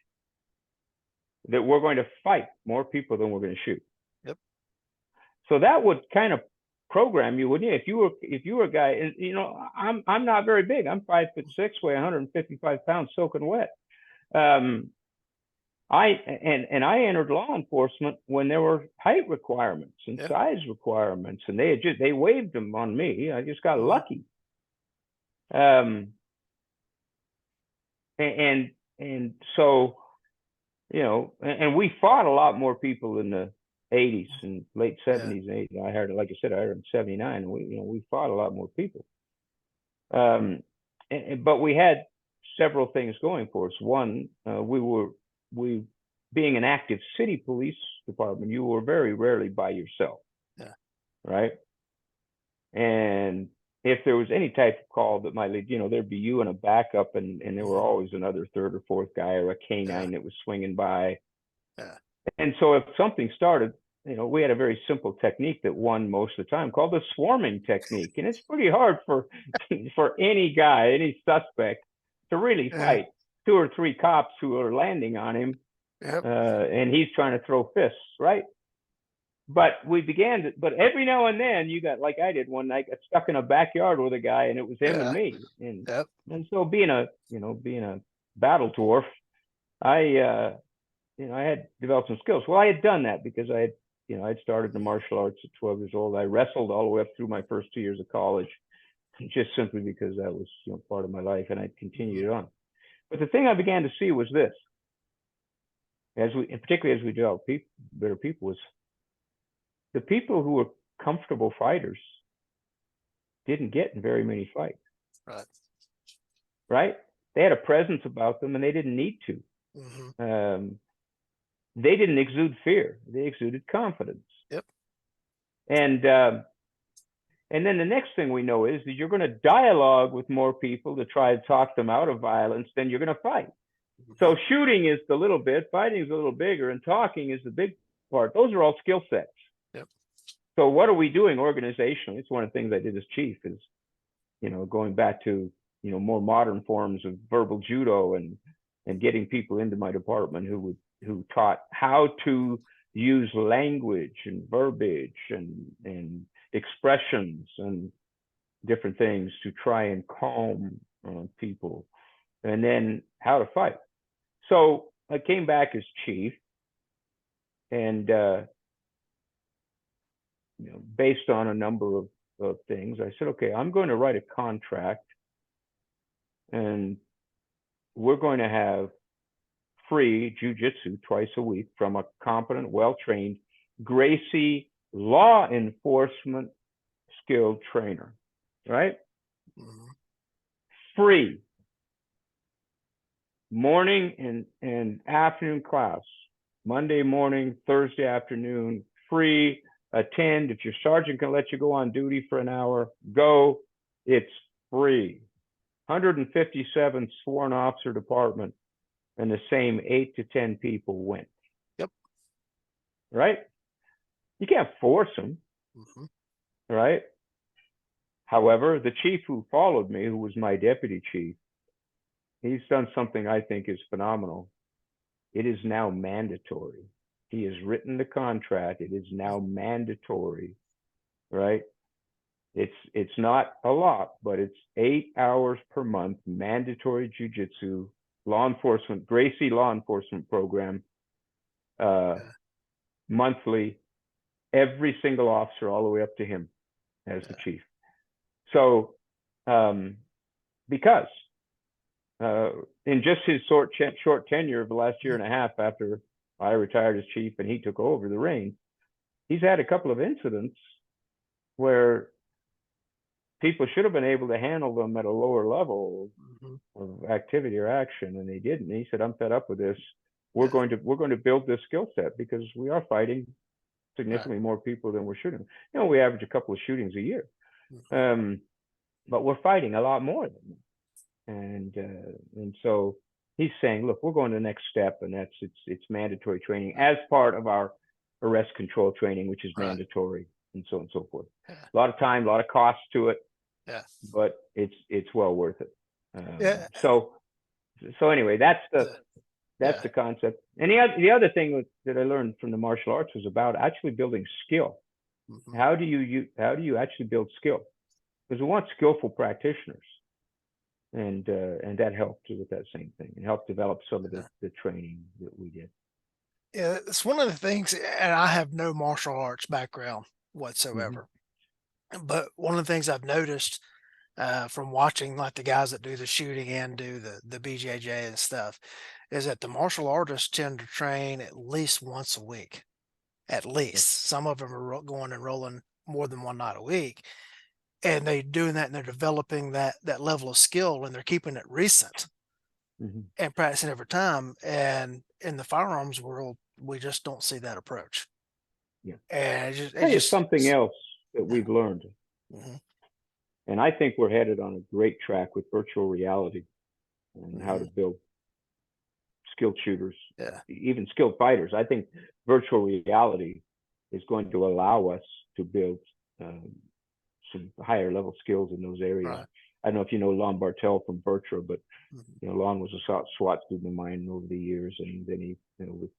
that we're going to fight more people than we're going to shoot. Yep. So that would kind of program you, wouldn't you? If you were a guy, and I'm not very big. I'm 5'6", weigh 155 pounds, soaking wet. Um, I entered law enforcement when there were height requirements and Yeah. size requirements, and they waived them on me. I just got Hmm. lucky. Um, and so and we fought a lot more people in the 80s and late Yeah. 70s and 80s. Like I said, I heard in 79, and we fought a lot more people. Um, but we had several things going for us. One, we being an active city police department, you were very rarely by yourself. right? And if there was any type of call that might lead, there'd be you and a backup, and there were Mhm. always another third or fourth guy or a Yeah. canine that was swinging by. Yeah. And so if something started, we had a very simple technique that won most of the time called the swarming technique. And it's pretty hard for for any guy, any suspect to really Yeah. fight two or three cops who are landing on him, Yep. and he's trying to throw fists, right? But but every now and then you got, like I did one night, got stuck in a backyard with a guy, and it was him and Yeah. me. And Yep. and so being a battle dwarf, I I had developed some skills. Well, I had done that because I'd started the martial arts at 12 years old. I wrestled all the way up through my first 2 years of college, just simply because that was, part of my life, and I Mhm. continued it on. But the thing I began to see was this, and particularly as we developed better people, was the people who were comfortable fighters didn't get in very many fights, Right. right? They had a presence about them, and they didn't need to. Mhm. They didn't exude fear; they exuded confidence. Yep. And And then the next thing we know is that you're going to dialogue with more people to try to talk them out of violence than you're going to fight. Mhm. So shooting is the little bit, fighting is a little bigger, and talking is the big part. Those are all skill sets. Yep. So what are we doing organizationally? It's one of the things I did as chief is, going back to, more modern forms of verbal judo, and getting people into my department who taught how to use language and verbiage and expressions and different things to try and calm people, and then how to fight. So I came back as chief, and based on a number of things, I said, okay, I'm going to write a contract, and we're going to have free jujitsu twice a week from a competent, well-trained Gracie law enforcement skilled trainer, right? Mhm. Free morning and afternoon class, Monday morning, Thursday afternoon, free. Attend. If your sergeant can let you go on duty for an hour, go. It's free. 157 sworn officer department, and the same 8 to 10 people went. Yep. Right? You can't force them, Mhm. right? However, the chief who followed me, who was my deputy chief, he's done something I think is phenomenal. It is now mandatory. He has written the contract. It is now mandatory, right? It's not a lot, but it's 8 hours per month mandatory jujitsu law enforcement, Gracie law enforcement program, uh, Yeah. monthly, every single officer all the way up to him as the Yeah. chief. So, um, because uh, in just his short tenure of the last year Mhm. and a half after I retired as chief and he took over the reins, he's had a couple of incidents where people should have been able to handle them at a lower level Mhm. of activity or action, and they didn't. And he said, "I'm fed up with this. We're Yeah. going to we're going to build this skill set because we are fighting Right. significantly more people than we're shooting. We average a couple of shootings a year, Mhm. um, but we're fighting a lot more than them." And so he's saying, "Look, we're going to the next step, and it's mandatory training as part of our arrest control training, which is Right. mandatory, and so on and so forth. Yeah. A lot of time, a lot of cost to it, Yeah. but it's well worth it." Yeah. So anyway, The, that's yeah. the concept. And the other thing that I learned from the martial arts was about actually building skill. Mhm. How do you actually build skill? Because we want skillful practitioners, and that helped with that same thing and helped develop some of the Yeah. the training that we did. Yeah. It's one of the things, and I have no martial arts background Hmm. whatsoever. But one of the things I've noticed from watching like the guys that do the shooting and do the BJJ and stuff is that the martial artists tend to train at least once a week. At Yes. least some of them are going and rolling more than one night a week, and they doing that and they're developing that level of skill and they're keeping it recent Hmm. and practicing every time. And in the firearms world, we just don't see that approach. Yeah. And it Tell you just something else. that we've learned. Mm-hmm. And I think we're headed on a great track with virtual reality and how to Mm-hmm. build skilled shooters, Yeah. even skilled fighters. I think virtual reality is going to allow us to build um, some higher level skills in those areas. Right. I don't know if you know Lon Bartel from Virtua, but Mm-hmm. Lon was a SWAT student of mine over the years, and then he, with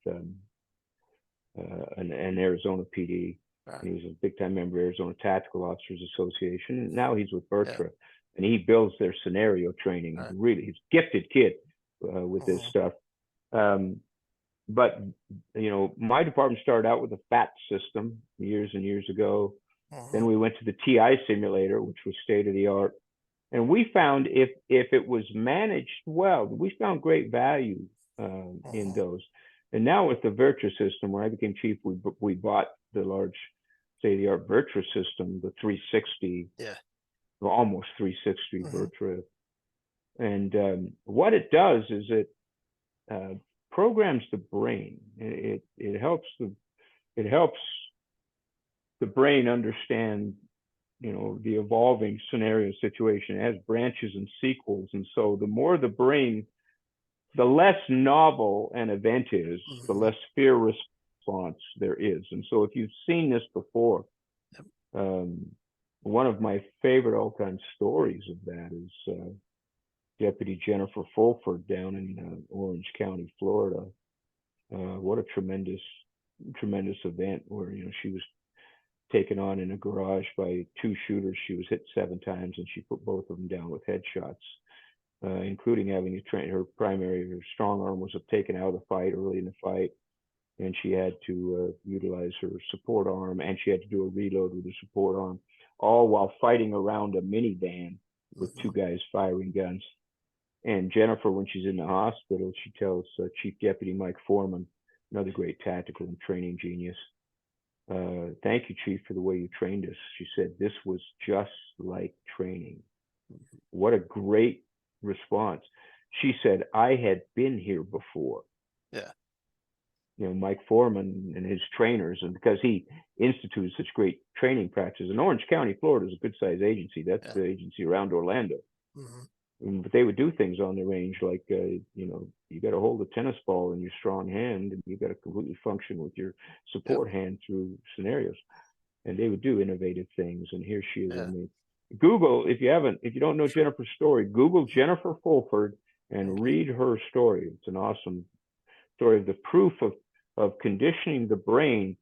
an Arizona PD, Right. and he was a big time member of Arizona Tactical Officers Association. And now he's with Yeah. Virtua, and he builds their scenario training. Right. He's a gifted kid with this Mm-hmm. stuff. Um, but my department started out with a FAT system years and years ago. Mm-hmm. Then we went to the TI simulator, which was state of the art. And we found if it was managed well, we found great value in Mm-hmm. those. And now with the Virtua system, when I became chief, we bought the large state of the art Virtua system, the 360, Yeah. well, almost 360 Mm-hmm. Virtua. And what it does is it programs the brain. It helps the brain understand the evolving scenario situation. It has branches and sequels, and so the more the brain, the less novel an event is, the Mm-hmm. less fear response there is. And so if you've seen this before, Yep. one of my favorite all-time stories of that is Deputy Jennifer Fulford down in Orange County, Florida. What a tremendous event where she was taken on in a garage by two shooters. She was hit 7 times, and she put both of them down with headshots, including having to train her strong arm was taken out of the fight early in the fight, and she had to utilize her support arm, and she had to do a reload with the support arm, all while fighting around a minivan with Mm-hmm. 2 guys firing guns. And Jennifer, when she's in the hospital, she tells Chief Deputy Mike Foreman, another great tactical and training genius, thank you, Chief, for the way you trained us. She said, this was just like training. What a great response. She said, I had been here before. Yeah. Mike Foreman and his trainers, and because he instituted such great training practices. And Orange County, Florida is a good sized agency. That's Yeah. the agency around Orlando. Mm-hmm. But they would do things on the range like, you got to hold a tennis ball in your strong hand, and you got to completely function with your Yep. support hand through scenarios. And they would do innovative things. And here she is. Yeah. I mean, Google, if you don't know Sure. Jennifer's story, Google Jennifer Fulford and Okay. read her story. It's an awesome story of the proof of conditioning the brain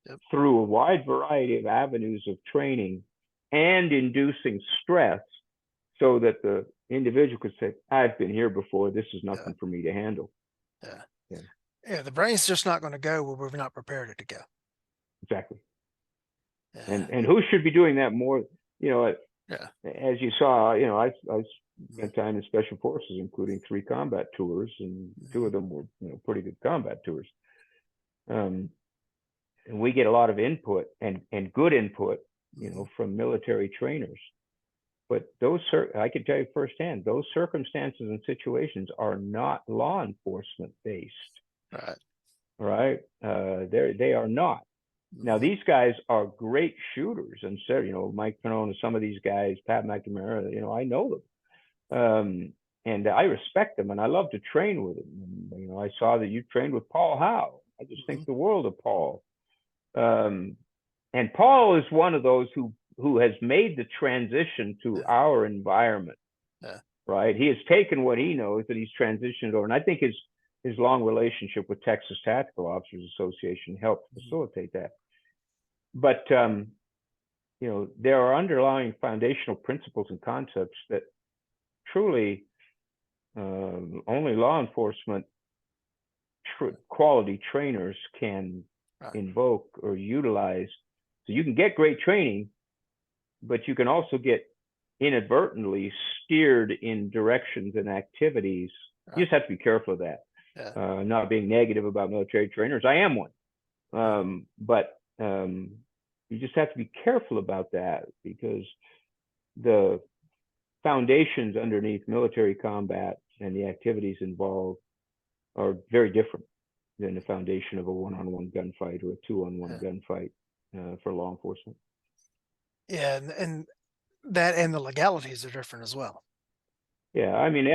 Yep. through a wide variety of avenues of training and inducing stress, so that the individual could say, I've been here before. This is Yeah. nothing for me to handle. Yeah. Yeah, Yeah. The brain's just not going to go where we've not prepared it to go. exactly. Yeah. And who should be doing that more? Yeah. As you saw, I Mm-hmm. spent time in special forces, including 3 combat tours, and 2 Mm-hmm. of them were pretty good combat tours. And we get a lot of input and good input, Mm-hmm. from military trainers. But I can tell you firsthand, those circumstances and situations are not law enforcement based, Right. right? They are not. Now, Mm-hmm. these guys are great shooters, and so Mike Pannone and some of these guys, Pat McNamara, I know them, and I respect them, and I love to train with them. And, I saw that you trained with Paul Howe. I just Mm-hmm. think the world of Paul. And Paul is one of those who has made the transition to Yeah. our environment. Yeah. Right? He has taken what he knows that he's transitioned over, and I think his long relationship with Texas Tactical Officers Association helped Mm-hmm. facilitate that. But there are underlying foundational principles and concepts that truly only law enforcement quality trainers can Right. invoke or utilize. So you can get great training, but you can also get inadvertently steered in directions and activities. Right. You just have to be careful of that. Yeah. Not being negative about military trainers. I am one. But you just have to be careful about that, because the foundations underneath military combat and the activities involved are very different than the foundation of a one-on-one gunfight or a two-on-one Yeah. gunfight for law enforcement. Yeah, and that and the legalities are different as well. Yeah, I mean,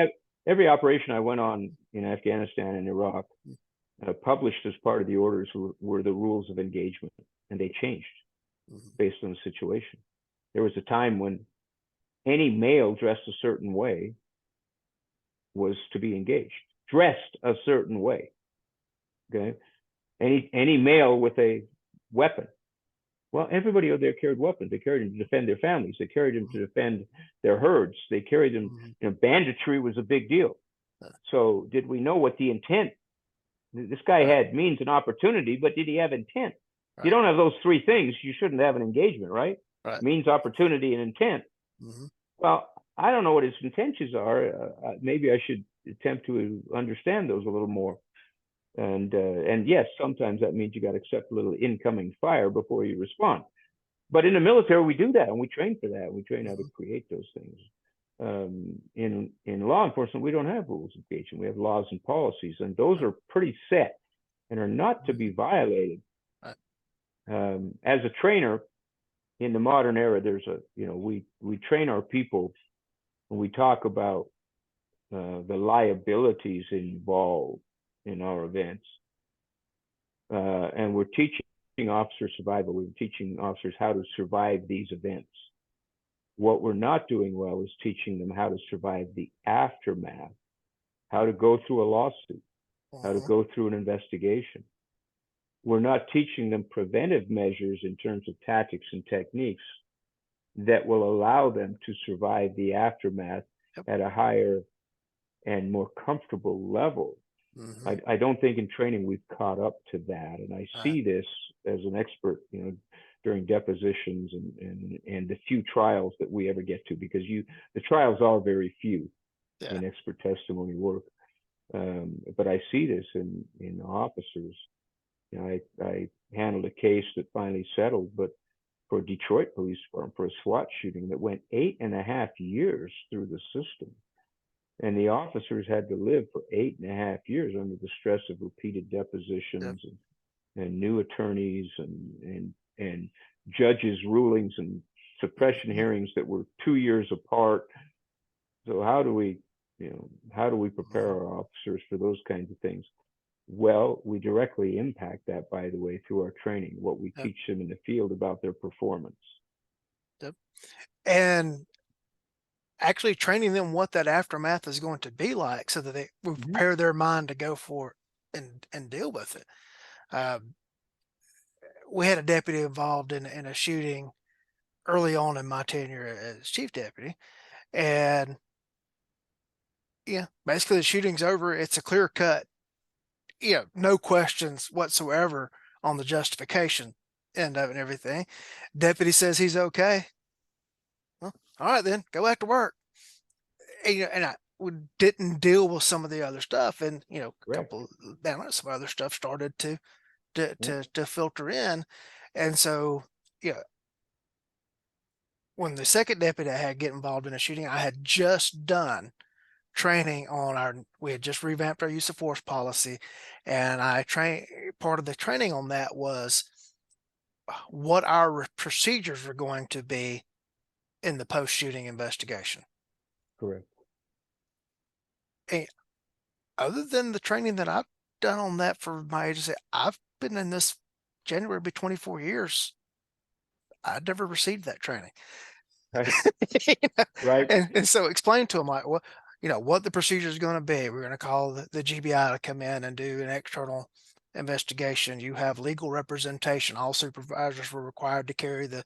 every operation I went on in Afghanistan and Iraq, published as part of the orders were the rules of engagement, and they changed Mhm. based on the situation. There was a time when any male dressed a certain way was to be engaged, dressed a certain way. Okay, any male with a weapon. Well, everybody out there carried weapons. They carried them to defend their families. They carried them to defend their herds. They carried them. Mhm. Banditry was a big deal. Uh, So, did we know what the intent? This guy Right, had means and opportunity, but did he have intent? If you right, don't have those three things, you shouldn't have an engagement, right? right. Means, opportunity, and intent. Mhm. Well, I don't know what his intentions are. Maybe I should attempt to understand those a little more. And yes, sometimes that means you got to accept a little incoming fire before you respond. But in the military, we do that, and we train for that. We train how to Mhm. create those things. In law enforcement, we don't have rules of engagement. We have laws and policies, and those Right, are pretty set and are not to be mhm. violated. Right. As a trainer in the modern era, there's we train our people when we talk about the liabilities involved in our events, and we're teaching officer survival. We're teaching officers how to survive these events. What we're not doing well is teaching them how to survive the aftermath, how to go through a lawsuit, how to Mhm. go through an investigation. We're not teaching them preventive measures in terms of tactics and techniques that will allow them to survive the aftermath Yep. at a higher and more comfortable level. Mhm. I don't think in training we've caught up to that. And I Right. see this as an expert, during depositions and the few trials that we ever get to, because the trials are very few Yeah. in expert testimony work. But I see this in officers. I handled a case that finally settled, but for Detroit Police Department for a SWAT shooting that went 8.5 years through the system. And the officers had to live for 8.5 years under the stress of repeated Yep. depositions and new attorneys and judges' rulings and suppression Mhm. hearings that were 2 years apart. So how do we prepare Mhm. our officers for those kinds of things? Well, we directly impact that, by the way, through our training, what we Yep. teach them in the field about their performance. Yep. And actually training them what that aftermath is going to be like so that they will Mm-hmm. prepare their mind to go for it and deal with it. Um, we had a deputy involved in a shooting early on in my tenure as chief deputy, and yeah, basically the shooting's over. It's a clear cut, no questions whatsoever on the justification end of it and everything. Deputy says he's okay. Well, all right then, go back to work. And I didn't deal with some of the other stuff, and a Correct. couple down some other stuff started to Yeah. to to filter in, and so yeah, when the second deputy I had get involved in a shooting, I had just done training on we had just revamped our use of force policy, and I train part of the training on that was what our procedures were going to be in the post shooting investigation. Correct. And other than the training that I've done on that for my agency, I've been in this January will be 24 years. I'd never received that training. Right. You know? Right. And so explain to them like, well, what the procedure is going to be. We're going to call the GBI to come in and do an external investigation. You have legal representation. All supervisors were required to carry the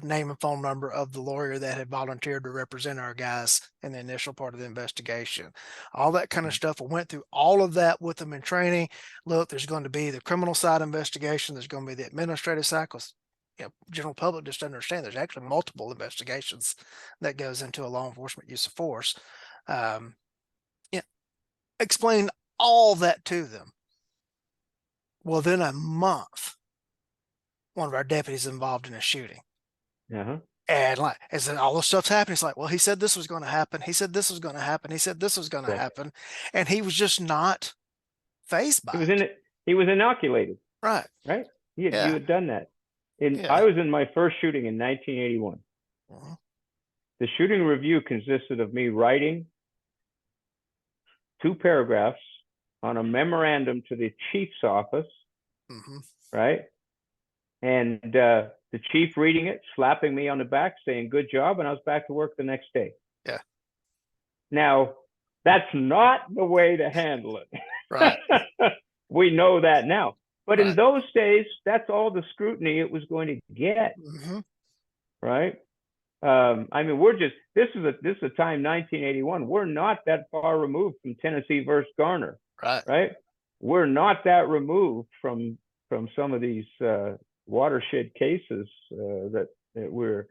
name and phone number of the lawyer that had volunteered to represent our guys in the initial part of the investigation. All that kind of stuff. I went through all of that with them in training. Look, there's going to be the criminal side investigation. There's going to be the administrative side. General public just understand there's actually multiple investigations that goes into a law enforcement use of force. Um, yeah, explain all that to them. Within a month, one of our deputies involved in a shooting. Uh-huh. And like, as all this stuff's happening, it's like, well, he said this was going to happen. He said this was going to happen. He said this was going to Correct. happen. And he was just not phased He by was in it. it. He was inoculated, Right. right? You Yeah. had done that. Yeah. I was in my first shooting in 1981. Mhm. The shooting review consisted of me writing 2 paragraphs on a memorandum to the chief's office, Mhm. right? And the chief reading it, slapping me on the back, saying "good job," and I was back to work the next day. Yeah. Now, that's not the way to handle Right. it. We know that now. But in Right. those days, that's all the scrutiny it was going to get, Mhm. right? I mean, this is a time 1981. We're not that far removed from Tennessee versus Garner, Right. right? We're not that removed from some of these watershed cases that we're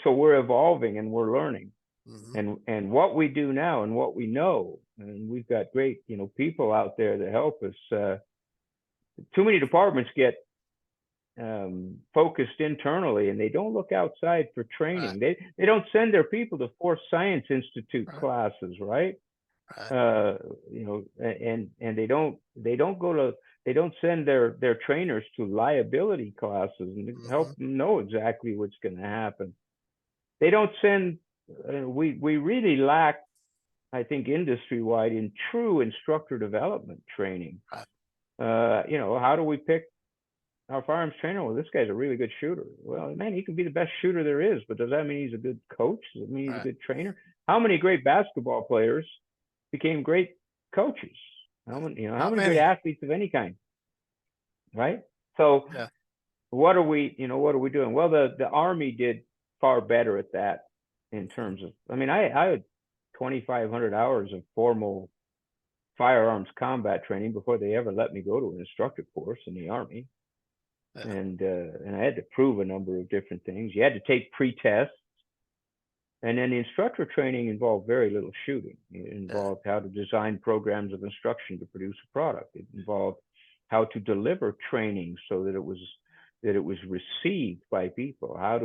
so we're evolving and we're learning. Mhm. And what we do now and what we know, and we've got great people out there that help us. Too many departments get focused internally and they don't look outside for Right. training. They don't send their people to Force Science Institute Right. classes, right? Right. And they don't go to they don't send their trainers to liability classes and Mhm. help them know exactly what's going to happen. They don't send. We really lack, I think, industry wide in true instructor development training. Right. How do we pick our firearms trainer? Well, this guy's a really good shooter. Well, man, he can be the best shooter there is, but does that mean he's a good coach? Does it mean he's a Right. good trainer? How many great basketball players became great coaches? How Not many great many. athletes of any kind, right? So Yeah. what are we doing? Well, the Army did far better at that in terms of, I mean, I had 2,500 hours of formal firearms combat training before they ever let me go to an instructor course in the Army. Yeah. And I had to prove a number of different things. You had to take pre-tests, and then the instructor training involved very little shooting. It Yeah. involved how to design programs of instruction to produce a product. It involved how to deliver training so that it was received by people. How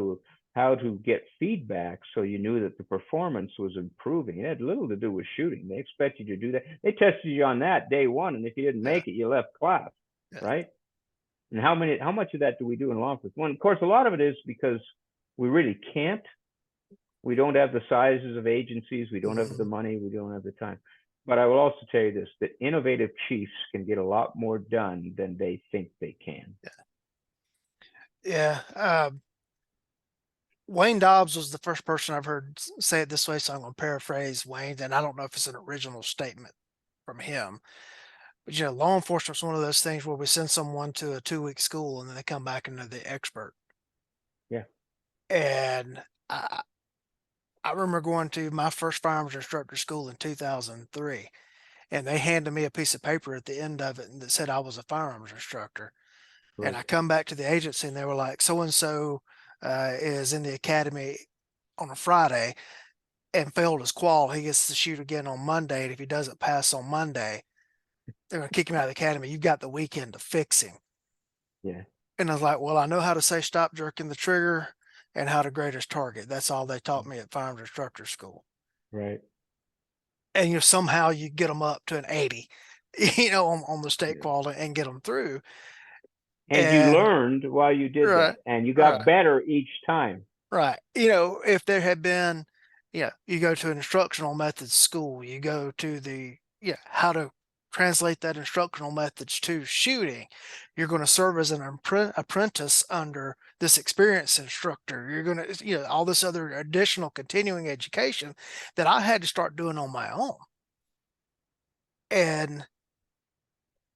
to get feedback so you knew that the performance was improving. It had little to do with shooting. They expect you to do that. They tested you on that day one, and if you didn't Yeah. make it, you left class, Yeah. right? And how much of that do we do in law enforcement? Well, of course, a lot of it is because we really can't. We don't have the sizes of agencies. We don't have the Mhm. money. We don't have the time. But I will also tell you this: that innovative chiefs can get a lot more done than they think they can. Yeah. Wayne Dobbs was the first person I've heard say it this way, so I'm going to paraphrase Wayne, and I don't know if it's an original statement from him. But law enforcement's one of those things where we send someone to a 2-week school and then they come back and they're the expert. Yeah. And I remember going to my first firearms instructor school in 2003, and they handed me a piece of paper at the end of it and that said I was a firearms instructor. And Right. I come back to the agency and they were like, so and so is in the academy on a Friday and failed his qual. He gets to shoot again on Monday. And if he doesn't pass on Monday, they're going to kick him out of the academy. You've got the weekend to fix him. Yeah. And I was like, well, I know how to say stop jerking the trigger and how to grade his target. That's all they taught me at firearms instructor school. Right. And somehow you get them up to an 80, on the state Yeah. quality and get them through. And you And learned while you did right, that, and you got right, better each time. right. If there had been, you go to an instructional methods school, you go to how to translate that instructional methods to shooting. You're going to serve as an apprentice under this experienced instructor. You're going to, all this other additional continuing education that I had to start doing on my own. And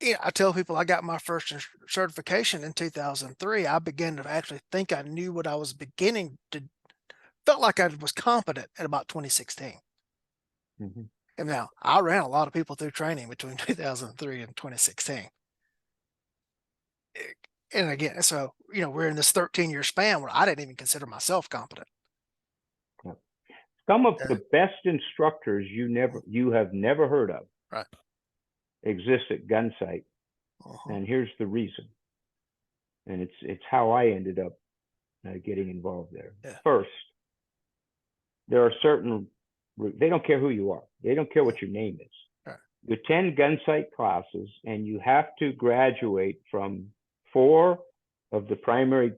I tell people I got my first certification in 2003. I began to actually think I knew what I was beginning to felt like I was competent at about 2016. Mm-hmm. And now I ran a lot of people through training between 2003 and 2016. And again, so we're in this 13-year span where I didn't even consider myself competent. Yeah. Some of Yeah. the best instructors you have never heard of Right. exist at Gunsight, Uh-huh. and here's the reason. And it's how I ended up getting involved there. Yeah. First, there are certain they don't care who you are. They don't care what your name is. Right. You attend Gunsight classes, and you have to graduate from 4 of the primary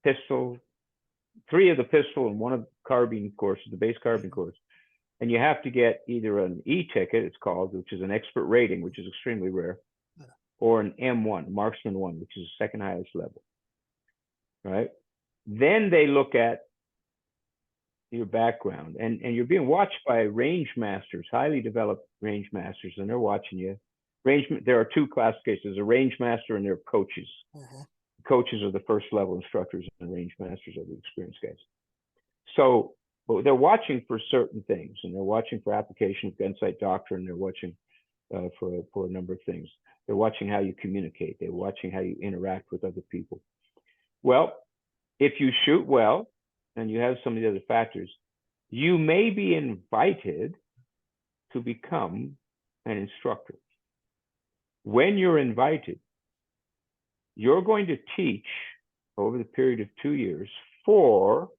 pistol, 3 of the pistol and 1 of the carbine courses, the base carbine Mhm. course. And you have to get either an E-ticket, it's called, which is an expert rating, which is extremely rare, Yeah. or an M1, marksman 1, which is the second highest level, right? Then they look at your background, and you're being watched by range masters, highly developed range masters, and they're watching you. There are 2 classifications: a range master and their coaches. Mhm. Coaches are the first level instructors, and range masters are the experienced guys. So, but they're watching for certain things, and they're watching for application of gun sight doctrine. They're watching for a number of things. They're watching how you communicate. They're watching how you interact with other people. Well, if you shoot well and you have some of the other factors, you may be invited to become an instructor. When you're invited, you're going to teach over the period of 2 years 4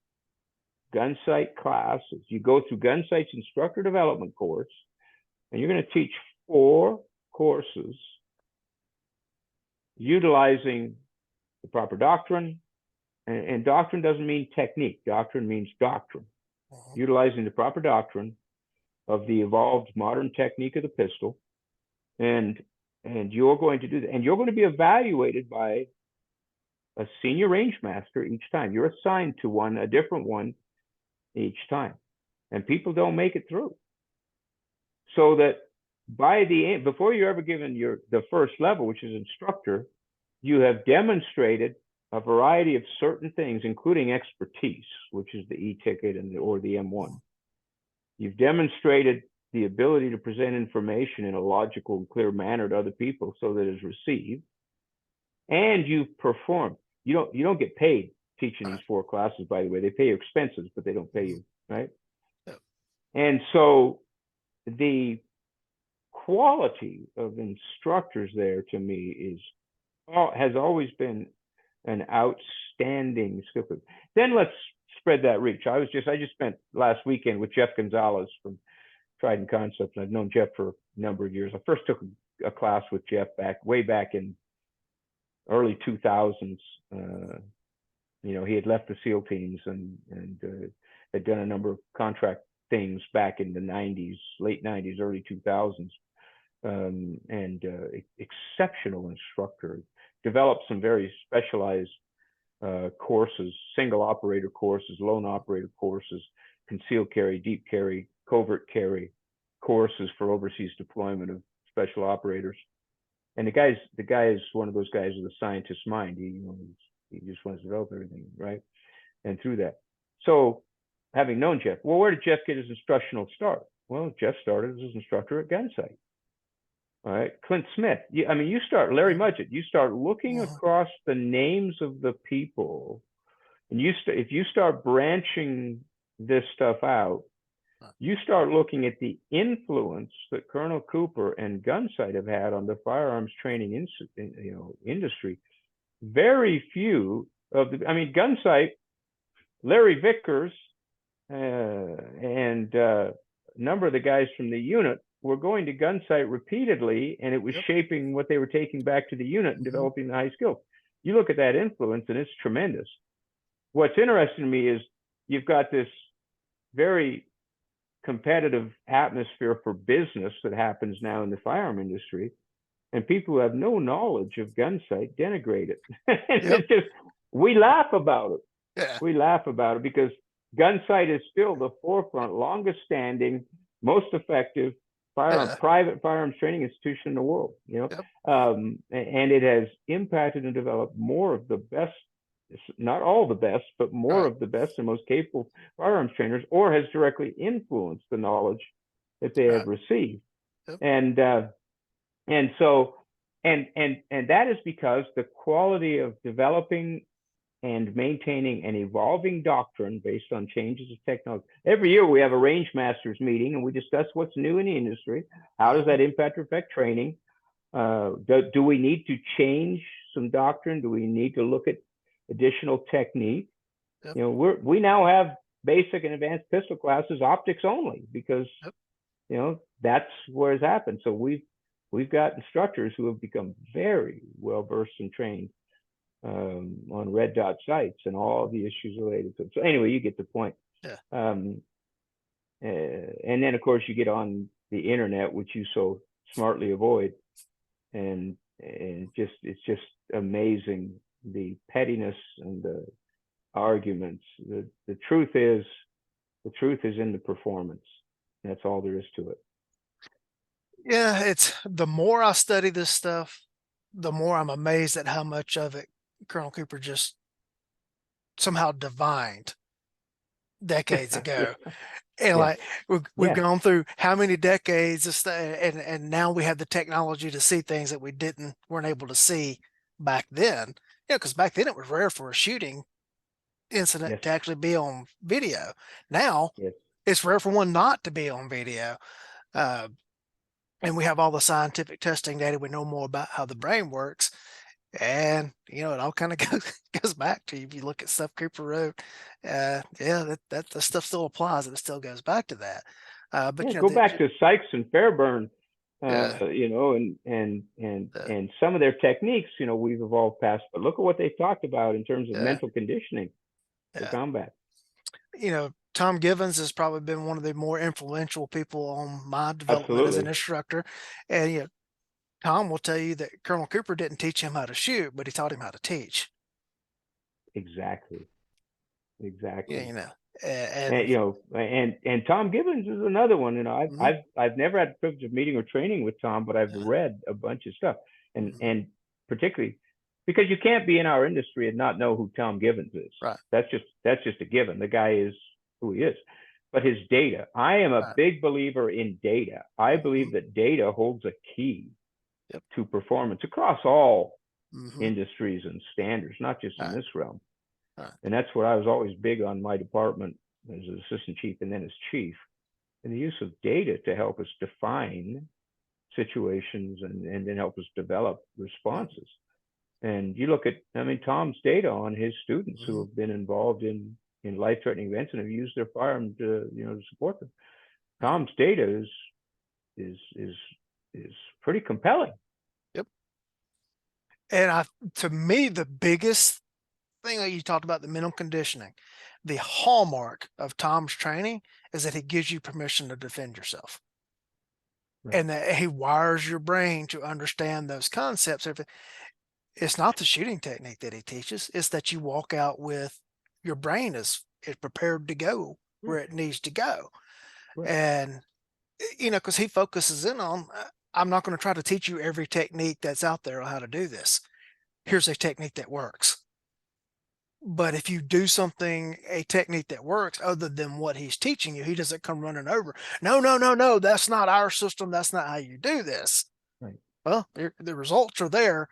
gun sight classes. You go through gun sight's instructor development course, and you're going to teach 4 courses utilizing the proper doctrine. And doctrine doesn't mean technique. Doctrine means doctrine. Mhm. Utilizing the proper doctrine of the evolved modern technique of the pistol, and you're going to do that, and you're going to be evaluated by a senior range master each time. You're assigned to one, a different one each time, and people don't make it through. So that by the end, before you're ever given the first level, which is instructor, you have demonstrated a variety of certain things, including expertise, which is the E-ticket or the M1. Mhm. You've demonstrated the ability to present information in a logical and clear manner to other people so that it's received, and you've performed. You don't get paid teaching these Right. 4 classes, by the way. They pay your expenses, but they don't pay Mhm. you, right? Yep. And so the quality of instructors there, to me, has always been an outstanding skill. Then let's spread that reach. I just spent last weekend with Jeff Gonzalez from Trident Concepts, and I've known Jeff for a number of years. I first took a class with Jeff way back in early 2000s. He had left the SEAL teams and had done a number of contract things back in the 90s, late 90s, early 2000s, and exceptional instructor. Developed some very specialized courses, single operator courses, lone operator courses, concealed carry, deep carry, covert carry courses for overseas deployment of special operators. And the guy is one of those guys with a scientist's mind. He just wants to develop everything, right? And through that. So having known Jeff, well, where did Jeff get his instructional start? Well, Jeff started as an instructor at Gunsight. All right, Clint Smith. You start Larry Mhm. Mudgett. You start looking Mhm. across the names of the people, and if you start branching this stuff out, Right. you start looking at the influence that Colonel Cooper and Gunsight have had on the firearms training industry. Very few of Gunsight, Larry Vickers, and a number of the guys from the unit were going to Gunsight repeatedly, and it was Yep. shaping what they were taking back to the unit and Mhm. developing the high skills. You look at that influence, and it's tremendous. What's interesting to me is you've got this very competitive atmosphere for business that happens now in the firearm industry, and people who have no knowledge of Gunsight denigrate it. Yep. It's just, we laugh about it. Yeah. We laugh about it because Gunsight is still the forefront, longest standing, most effective Yeah. private firearms training institution in the world. Yep. And it has impacted and developed more of the best, not all the best, but more Right. of the best and most capable firearms trainers, or has directly influenced the knowledge that they have Right. received. Yep. And and so and that is because the quality of developing and maintaining an evolving doctrine based on changes of technology. Every year we have a range masters meeting and we discuss what's new in the industry. How does Mhm. that impact or affect training? Do we need to change some doctrine? Do we need to look at additional technique? Yep. We now have basic and advanced pistol classes optics only because Yep. that's where it's happened. So we've got instructors who have become very well versed and trained on red dot sites and all the issues related to it. So anyway, you get the point. Yeah. And then of course you get on the internet, which you so smartly avoid, and just it's just amazing, the pettiness and the arguments. The truth is in the performance. That's all there is to it. Yeah, it's the more I study this stuff, the more I'm amazed at how much of it Colonel Cooper just somehow divined decades ago. And Yes. like we've Yeah. gone through how many decades of and now we have the technology to see things that we weren't able to see back then. Yeah, because back then it was rare for a shooting incident Yes. to actually be on video. Now Yes. it's rare for one not to be on video. Uh, and we have all the scientific testing data. We know more about how the brain works. And it all kind of goes back to, if you look at stuff Cooper wrote, yeah, that the stuff still applies and it still goes back to that. But Yeah. Go back to Sykes and Fairburn, yeah, the, and some of their techniques, we've evolved past. But look at what they talked about in terms of yeah, mental conditioning for yeah. combat. Tom Givens has probably been one of the more influential people on my development as an Absolutely. instructor. And Tom will tell you that Colonel Cooper didn't teach him how to shoot, but he taught him how to teach. Exactly. Yeah, Exactly. and And Tom Gibbons is another one. mhm, I've never had the privilege of meeting or training with Tom, but I've yeah, read a bunch of stuff, mhm, and particularly because you can't be in our industry and not know who Tom Gibbons is. right, That's just a given. The guy is who he is. But his data, I am a right, big believer in data. I mhm, believe that data holds a key yep, to performance across all mhm, industries and standards, not just in right, this realm. right, And that's what I was always big on my department as an assistant chief and then as chief, and the use of data to help us define situations and then help us develop right, responses. And you look at, Tom's data on his students who mhm, have been involved in life-threatening events and have used their firearm to support them. right, Tom's data is is is pretty compelling. yep. And to me, the biggest thing that you talked about, the mental conditioning, the hallmark of Tom's training is that he gives you permission to defend yourself, Right. and that he wires your brain to understand those concepts. It's not the shooting technique that he teaches; it's that you walk out with your brain is prepared to go where Right. it needs to go, Right. and because he focuses in on. I'm not going to try to teach you every technique that's out there on how to do this. Here's a technique that works. But if you do a technique that works other than what he's teaching you, he doesn't come running over. No, no, no, no, that's not our system. That's not how you do this. Right. Well, the results are there,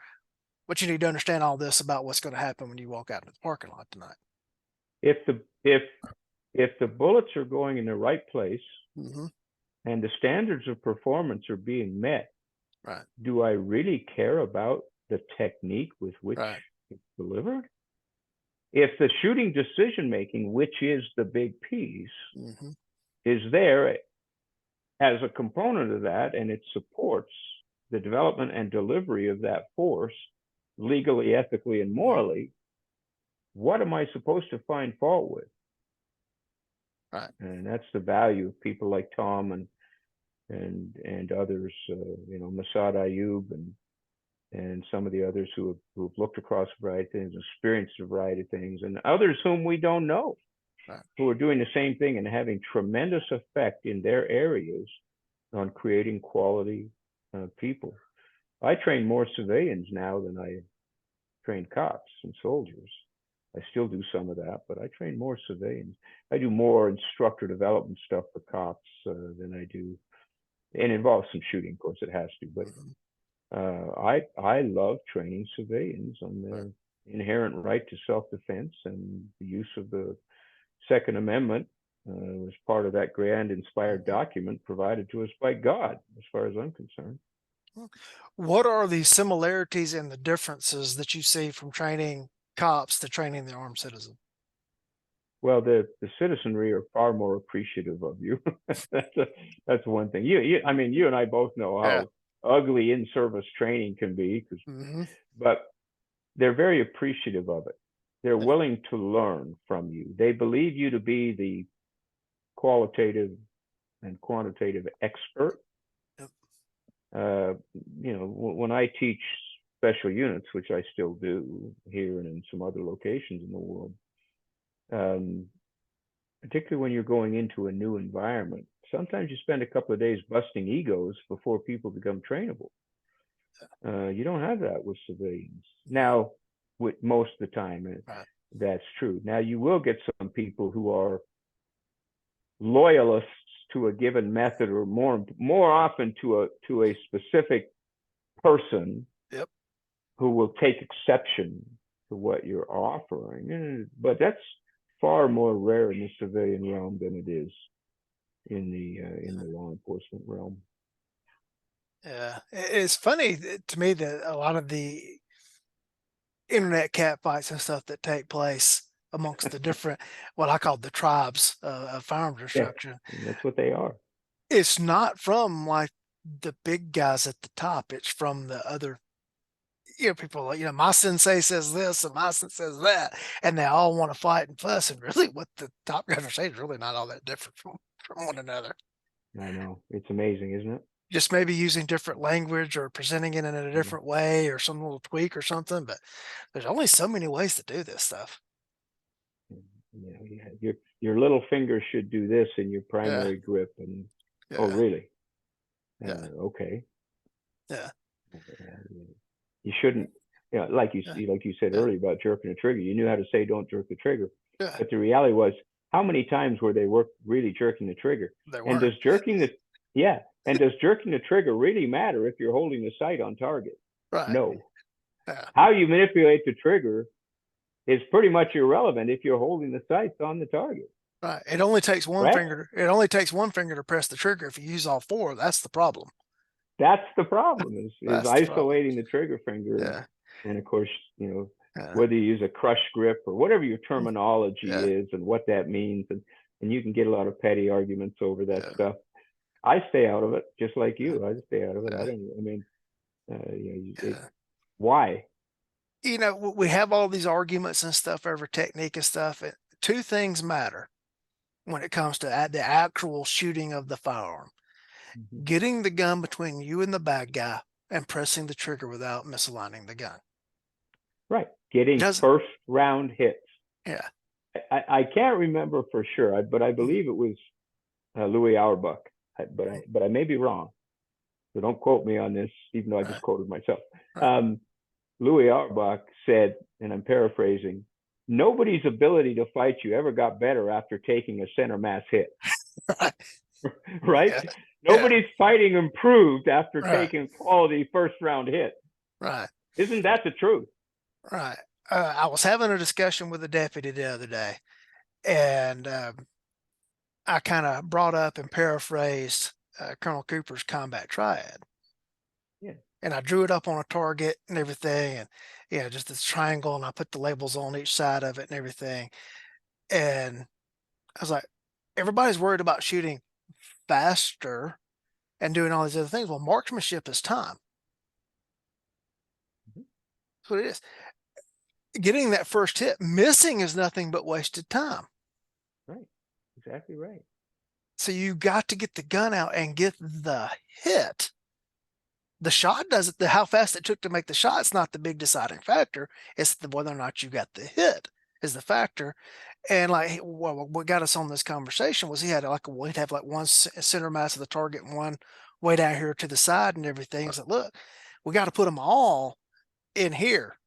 but you need to understand all this about what's going to happen when you walk out into the parking lot tonight. If the bullets are going in the right place Hmm. and the standards of performance are being met, Right, do I really care about the technique with which right. it's delivered? If the shooting decision making, which is the big piece, Hmm. is there as a component of that and it supports the development and delivery of that force legally, ethically, and Hmm. morally, what am I supposed to find fault with? Right. And that's the value of people like Tom and others, Masad Ayub and some of the others who have looked across a variety of things, experienced a variety of things, and others whom we don't know, Right. who are doing the same thing and having tremendous effect in their areas on creating quality people. I train more civilians now than I train cops and soldiers. I still do some of that, but I train more civilians. I do more instructor development stuff for cops than I do. It involves some shooting, of course, it has to, but Hmm. I love training civilians on Right. their inherent right to self-defense and the use of the Second Amendment was part of that grand inspired Hmm. document provided to us by God, as far as I'm concerned. What are the similarities and the differences that you see from training cops to training the armed citizen? Well, the citizenry are far more appreciative of you. that's a, that's one thing. You and I both know Yeah. how ugly in-service training can be. Hmm. But they're very appreciative of it. They're willing to learn from you. They believe you to be the qualitative and quantitative expert. Yep. When I teach special units, which I still do here and in some other locations in the world, particularly when you're going into a new environment, sometimes you spend a couple of days busting egos before people become trainable. You don't have that with civilians. Now, with most of the time, Right. that's true. Now, you will get some people who are loyalists to a given method, or more often to a specific person. Yep. Who will take exception to what you're offering. But that's far more rare in the civilian realm than it is in the law enforcement realm. Yeah. It's funny to me that a lot of the internet catfights and stuff that take place amongst the different, what I call the tribes of firearms Yeah, instruction, that's what they are. it's not from like the big guys at the top. It's from the other, people like, my sensei says this and my sensei says that, and they all want to fight and fuss. And really, what the top guys are saying is really not all that different from one another. I know. It's amazing, isn't it? Just maybe using different language or presenting it in a Yeah. different way or some little tweak or something. But there's only so many ways to do this stuff. Your little finger should do this in your Yeah. primary grip, and oh, Yeah. really? Yeah. Okay. Yeah. You shouldn't, like you Yeah. said Yeah. earlier about jerking the trigger. You knew how to say don't jerk the trigger, Yeah. but the reality was, how many times were they really jerking the trigger? They And weren't. does jerking the trigger really matter if you're holding the sight on target? Right. No. Yeah. How you manipulate the trigger is pretty much irrelevant if you're holding the sights on the target. Right. It only takes one Correct? finger. It only takes one finger to press the trigger. If you use all four, that's the problem. That's the problem, is That's the problem. isolating the trigger finger. Yeah. And of course, Yeah. whether you use a crush grip or whatever your terminology Yeah. is and what that means, and you can get a lot of petty arguments over that Yeah. stuff. I stay out of it, just like Yeah. you. I stay out of it. Yeah. I mean, Yeah. why? We have all these arguments and stuff over technique and stuff. Two things matter when it comes to the actual shooting of the firearm: Mm-hmm. getting the gun between you and the bad guy and pressing the trigger without misaligning the gun. Right. Getting Doesn't. first round hits. Yeah. I can't remember for sure, but I believe it was Louis Auerbach. But I may be wrong. So don't quote me on this, even though I just quoted myself. Right. Louis Auerbach said, and I'm paraphrasing, nobody's ability to fight you ever got better after taking a center mass hit. Right. Right? Yeah. Nobody's fighting improved after Right. taking quality first round hit. Right. Isn't that the truth? Right. I was having a discussion with a deputy the other day, and I kind of brought up and paraphrased Colonel Cooper's combat triad. Yeah. And I drew it up on a target and everything, and just this triangle, and I put the labels on each side of it and everything. And I was like, everybody's worried about shooting faster and doing all these other things. Well, marksmanship is time. Mm-hmm. That's what it is. Getting that first hit, missing is nothing but wasted time. Right. Exactly right. So you got to get the gun out and get the hit. The shot doesn't, how fast it took to make the shot's not the big deciding factor. It's whether or not you got the hit is the factor. And like, what got us on this conversation was we'd have like one center mass of the target and one way down here to the side and everything. So look, we got to put them all in here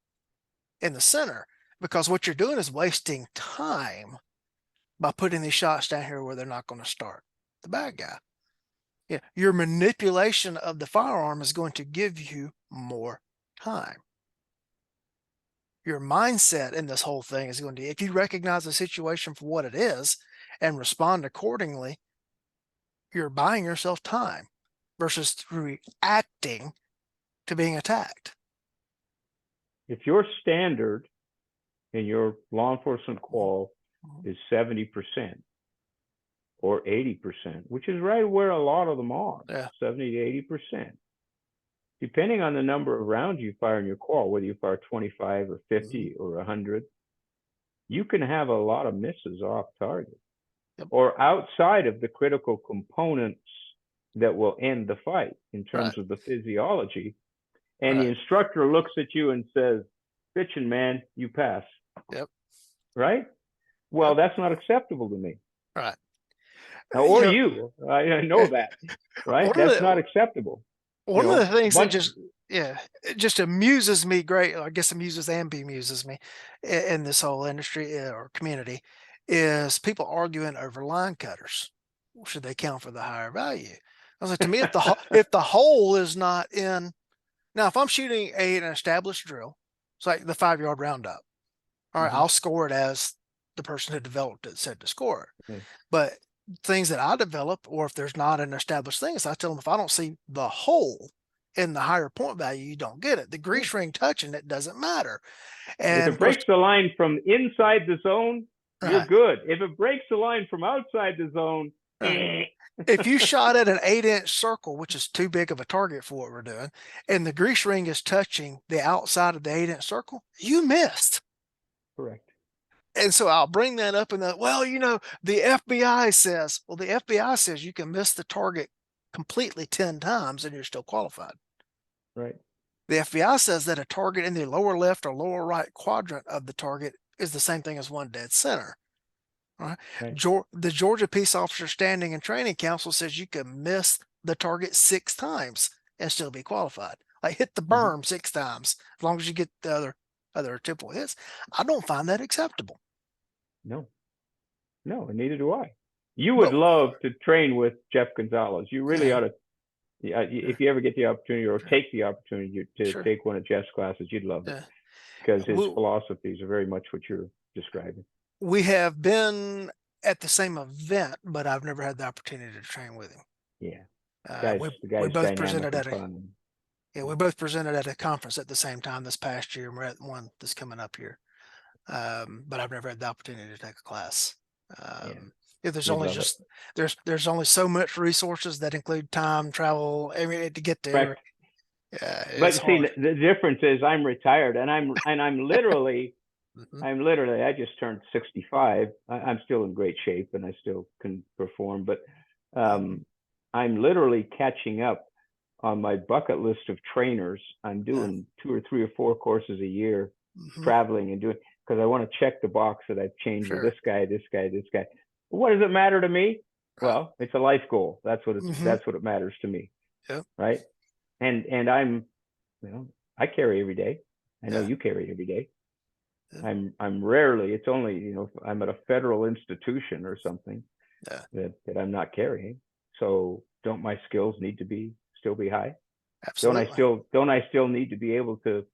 in the center, because what you're doing is wasting time by putting these shots down here where they're not going to start the bad guy. Yeah, your manipulation of the firearm is going to give you more time. Your mindset in this whole thing is going to, if you recognize the situation for what it is and respond accordingly, you're buying yourself time versus reacting to being attacked. If your standard in your law enforcement qual is 70% or 80%, which is right where a lot of them are, Yeah. 70 to 80%. depending on the number of rounds you fire in your qual, whether you fire 25 or Mm-hmm. 50 or 100, you can have a lot of misses off target Yep. or outside of the critical components that will end the fight in Right. terms of the physiology. And the Right. instructor looks at you and says, "Bitchin', man, you pass." Yep. Right? Well, Yep. that's not acceptable to me. Right. Or you. I know Eh, that. Right? one of That's not the acceptable. You one of the know, a things that bunch. just yeah, it just amuses me great. I guess amuses and bemuses me in this whole industry or community is people arguing over line cutters. Should they count for the higher value? I was like, to me, if the hole is not in now, if I'm shooting an established drill, it's like the 5 yard roundup. All right, Mhm. I'll score it as the person who developed it said to score it. Yeah. But things that I develop, or if there's not an established thing, so I tell them if I don't see the hole in the higher point value, you don't get it. The Yeah. grease ring touching it doesn't matter. If And it of course, breaks the line from inside the zone, you're right, good. If it breaks the line from outside the zone, right. If you shot at an 8 inch circle, which is too big of a target for what we're doing, and the grease ring is touching the outside of the 8 inch circle, you missed. correct. And so I'll bring that up and well, the FBI says, well, the FBI says you can miss the target completely 10 times and you're still qualified. Right. The FBI says that a target in the lower left or lower right quadrant of the target is the same thing as one dead center. Right? Right. The Georgia Peace Officer Standing and Training Council says you can miss the target 6 times and still be qualified. Like hit the Mhm. berm 6 times, as long as you get the other typical hits. I don't find that acceptable. No, no, and neither do I. You would But love to train with Jeff Gonzalez. You really yeah, ought to. Yeah, yeah, if you ever get the opportunity or sure, take the opportunity to sure. take one of Jeff's classes, you'd love it Yeah. because his We, philosophies are very much what you're describing. we have been at the same event, but I've never had the opportunity to train with him. Yeah, Uh, guys, we the we guy's both dynamic presented and at a fun. yeah, Yeah, we both presented at a conference at the same time this past year, and we're at one that's coming up here. But I've never had the opportunity to take a class. yeah, Um, if there's you'd only love it. just there's only so much resources that include time, travel, everything to get there. Correct. Yeah, But it's see, hard. the difference is I'm retired, and I'm literally Hmm. I just turned 65. I'm still in great shape and I still can perform, but Hmm. um, I'm literally catching up on my bucket list of trainers. I'm Yeah. doing 2 or 3 or 4 courses a year, Hmm. traveling and doing because I want to check the box that I've changed with Sure. this guy, this guy, this guy. What does it matter to me? Right. Well, it's a life goal. Hmm. That's what it matters to me, Yep. right? And I'm, you know, I carry every day. I know Yeah. you carry every day. Yeah. I'm rarely. It's only if I'm at a federal institution or something Yeah. that I'm not carrying. So don't my skills need to be still be high? Absolutely. Don't I still need to be able to,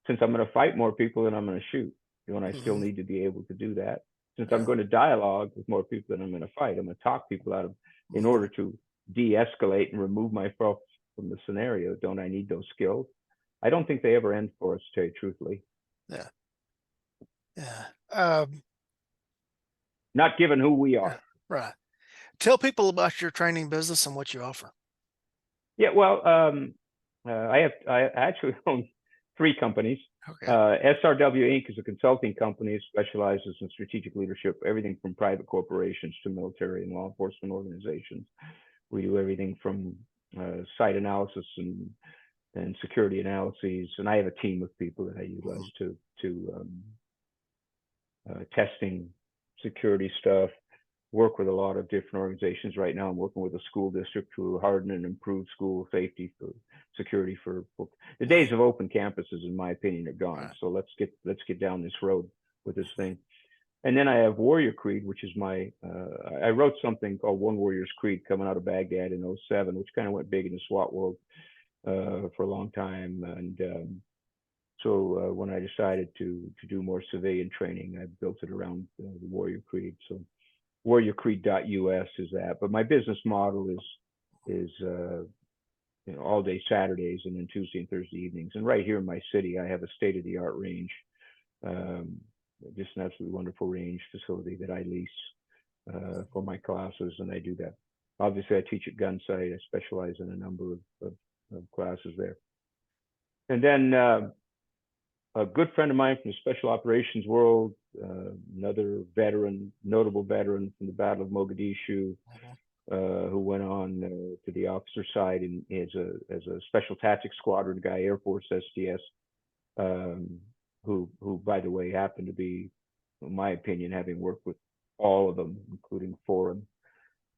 since I'm going to fight more people than I'm going to shoot? Don't I still Hmm. need to be able to do that? Since I'm Yeah. going to dialogue with more people than I'm going to fight, I'm going to talk people out of in Hmm. order to de-escalate and remove myself from the scenario. Don't I need those skills? I don't think they ever end for us, to tell you truthfully. Yeah. Yeah. Um, Not given who we yeah. are. Right. Tell people about your training business and what you offer. Yeah, well, I actually own 3 companies. Okay. SRW Inc. is a consulting company, specializes in strategic leadership, everything from private corporations to military and law enforcement organizations. We do everything from site analysis and security analyses, and I have a team of people that I utilize Mhm. to testing security stuff, work with a lot of different organizations. Right now I'm working with a school district to harden and improve school safety for security for the days of open campuses, in my opinion, are gone. Right. So let's get down this road with this thing. And then I have Warrior Creed, which is my I wrote something called One Warrior's Creed coming out of Baghdad in '07, which kind of went big in the SWAT world for a long time. And so when I decided to do more civilian training, I built it around the Warrior Creed. So warriorcreed.us is that. But my business model is all day Saturdays and then Tuesday and Thursday evenings. And right here in my city, I have a state of the art range, um, just an absolutely wonderful range facility that I lease for my classes, and I do that. Obviously, I teach at Gun Sight. I specialize in a number of classes there. And then a good friend of mine from the special operations world, another veteran, notable veteran from the Battle of Mogadishu, Mhm. who went on to the officer side and as a special tactics squadron guy, Air Force SDS, um, who by the way happened to be, in my opinion, having worked with all of them, including foreign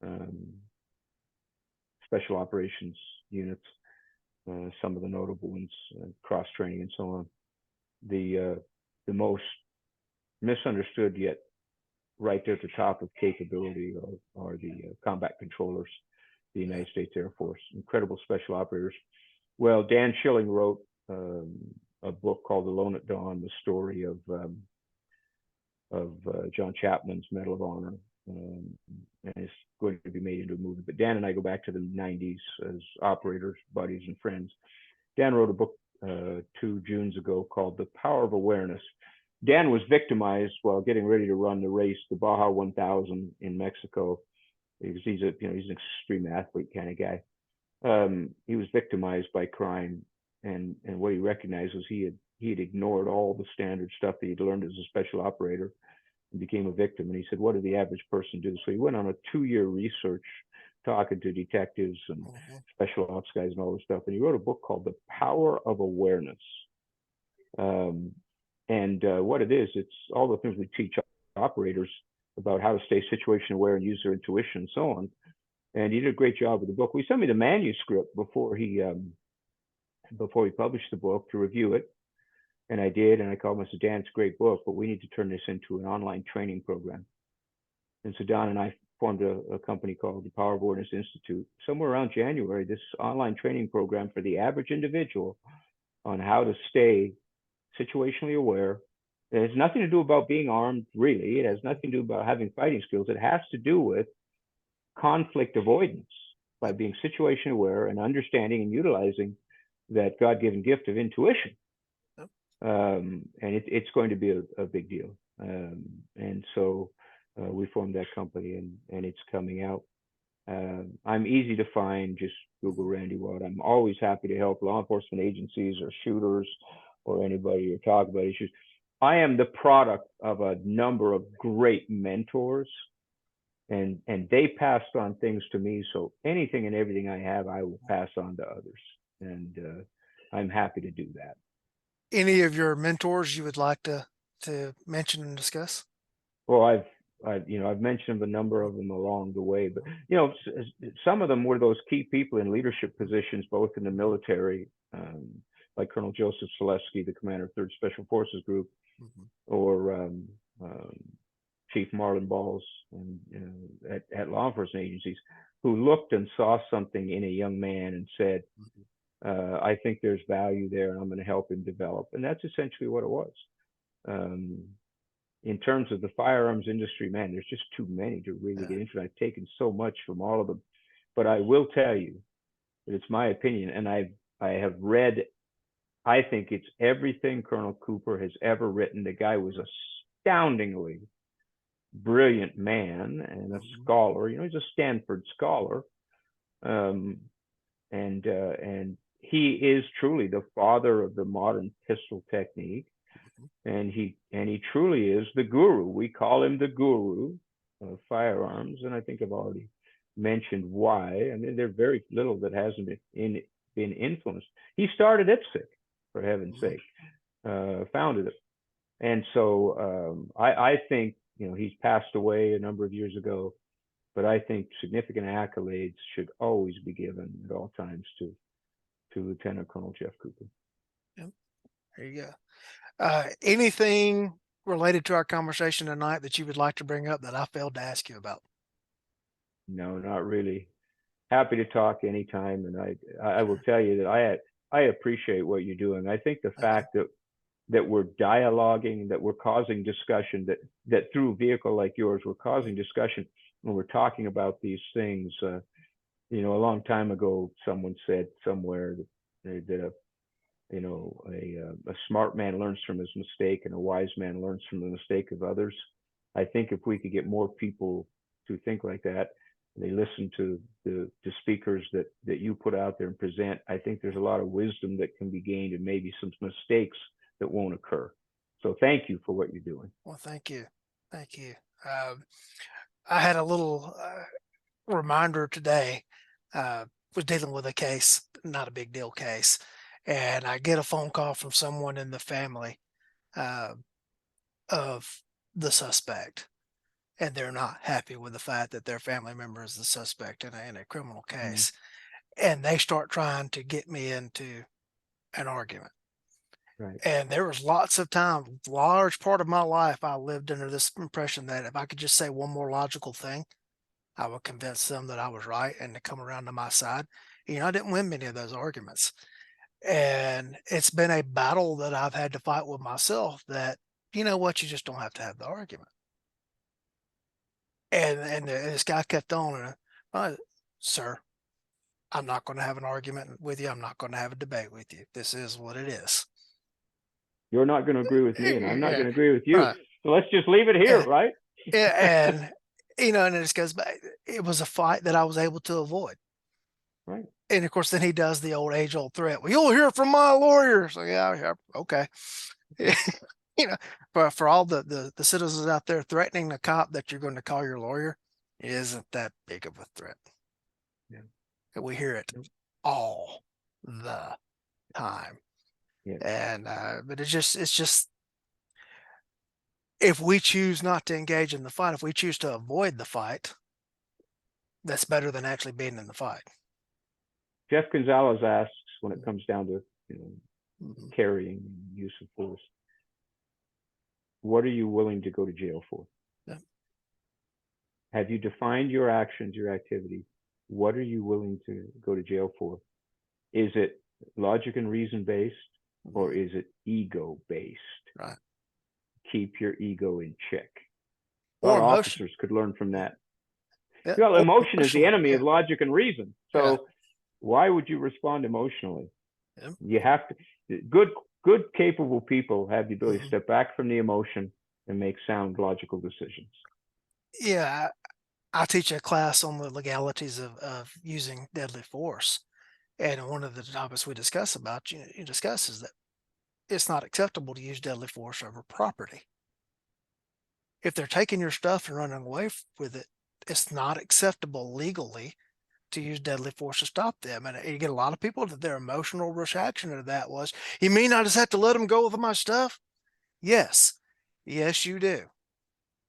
um, special operations units, some of the notable ones, cross training and so on. The most misunderstood yet right there at the top of capability are the combat controllers, the Yeah. United States Air Force, incredible special operators. Well, Dan Schilling wrote a book called Alone at Dawn, the story of John Chapman's Medal of Honor, and it's going to be made into a movie. But Dan and I go back to the '90s as operators, buddies, and friends. Dan wrote a book 2 Junes ago called The Power of Awareness. Dan was victimized while getting ready to run the race, the Baja 1000 in Mexico, because he's he's an extreme athlete kind of guy. He was victimized by crime, and what he recognized was he had ignored all the standard stuff that he'd learned as a special operator and became a victim. And he said, "What did the average person do?" So he went on a 2 year research, talking to detectives and Mhm. special ops guys and all this stuff. And he wrote a book called The Power of Awareness. Um, and what it is, it's all the things we teach operators about how to stay situation aware and use their intuition and so on. And he did a great job with the book. We sent me the manuscript before he published the book to review it, and I did. And I called him. I said, "Dan, it's a great book, but we need to turn this into an online training program." And so Don and I formed a company called the Power of Awareness Institute. Somewhere around January, this online training program for the average individual on how to stay situationally aware. It has nothing to do about being armed, really. It has nothing to do about having fighting skills. It has to do with conflict avoidance by Yep. being situation aware and understanding and utilizing that God-given gift of intuition. Yep. And it's going to be a big deal. And so we formed that company, and it's coming out. I'm easy to find. Just Google Mhm. Randy Watt. I'm always happy to help law enforcement agencies or shooters or anybody or talk about issues. I am the product of a number of great mentors, and they passed on things to me. So anything and everything I have, I will pass on to others, and I'm happy to do that. Any of your mentors you would like to mention and discuss? Well, I've mentioned a number of them along the way, but some of them were those key people in leadership positions, both in the military, like Colonel Joseph Selesky, the commander of Third Special Forces Group, Mhm. or um, Chief Marlon Balls, and at law enforcement agencies, who looked and saw something in a young man and said, Mhm. "I think there's value there, and I'm going to help him develop." And that's essentially what it was. Um, in terms of the firearms industry, man, there's just too many to really Yeah. get into. I've taken so much from all of them, but I will tell you that it's my opinion, and I have read. I think it's everything Colonel Cooper has ever written. The guy was astoundingly brilliant man and a Mhm. scholar. He's a Stanford scholar, um, and he is truly the father of the modern pistol technique. Mhm. And he truly is the guru. We call him the guru of firearms, and I think I've already mentioned why. I mean, there's very little that hasn't been influenced. He started IPSC, for heaven's Mhm. sake, founded it, and so I think he's passed away a number of years ago, but I think significant accolades should always be given at all times to Lieutenant Colonel Jeff Cooper. Yep. There you go. Anything related to our conversation tonight that you would like to bring up that I failed to ask you about? No, not really. Happy to talk anytime, and I will tell you that I appreciate what you're doing. I think the Thank you. fact that we're dialoguing, that we're causing discussion, that through a vehicle like yours, we're causing discussion when we're talking about these things. A long time ago, someone said somewhere that a smart man learns from his mistake, and a wise man learns from the mistake of others. I think if we could get more people to think like that, They listen to the speakers that you put out there and present. I think there's a lot of wisdom that can be gained and maybe some mistakes that won't occur. So thank you for what you're doing. Well, thank you. Thank you. I had a little reminder today. Was dealing with a case, not a big deal case, and I get a phone call from someone in the family uh, of the suspect, and they're not happy with the fact that their family member is the suspect in a criminal Mm, case, and they start trying to get me into an argument. right. And there was lots of time, large part of my life, I lived under this impression that if I could just say one more logical thing, I would convince them that I was right and to come around to my side. I didn't win many of those arguments. And it's been a battle that I've had to fight with myself that, you know what, you just don't have to have the argument. And this guy kept on, and sir, I'm not going to have an argument with you. I'm not going to have a debate with you. This is what it is. You're not going to agree with me, and I'm not Yeah, going to agree with you. right. So let's just leave it here, Yeah, right? yeah, and and it just goes back. It was a fight that I was able to avoid. Right. And of course, then he does the age-old threat. Well, you'll hear from my lawyer. So yeah, okay. you know, for all the citizens out there, threatening the cop that you're going to call your lawyer isn't that big of a threat. Yeah. We hear it all the time. Yeah. And but it's just if we choose not to engage in the fight, if we choose to avoid the fight, that's better than actually being in the fight. Jeff Gonzalez asks, when it comes down to Mhm. carrying use of force, what are you willing to go to jail for? Yeah. Have you defined your actions, your activity? What are you willing to go to jail for? Is it logic and reason based, or Mhm. is it ego based? Right. Keep your ego in check. A lot Or of emotion. officers could learn from that. Yeah. Well, Or emotion is the emotionally. enemy Yeah. of logic and reason. Yeah. So why would you respond emotionally? Yeah. You have to. Good, capable people have the ability to Mhm. step back from the emotion and make sound, logical decisions. Yeah. I teach a class on the legalities of using deadly force. And one of the topics we discuss is that it's not acceptable to use deadly force over property. If they're taking your stuff and running away with it, it's not acceptable legally to use deadly force to stop them. And you get a lot of people that their emotional reaction to that was, "You mean I just have to let them go with my stuff?" Yes, yes, you do.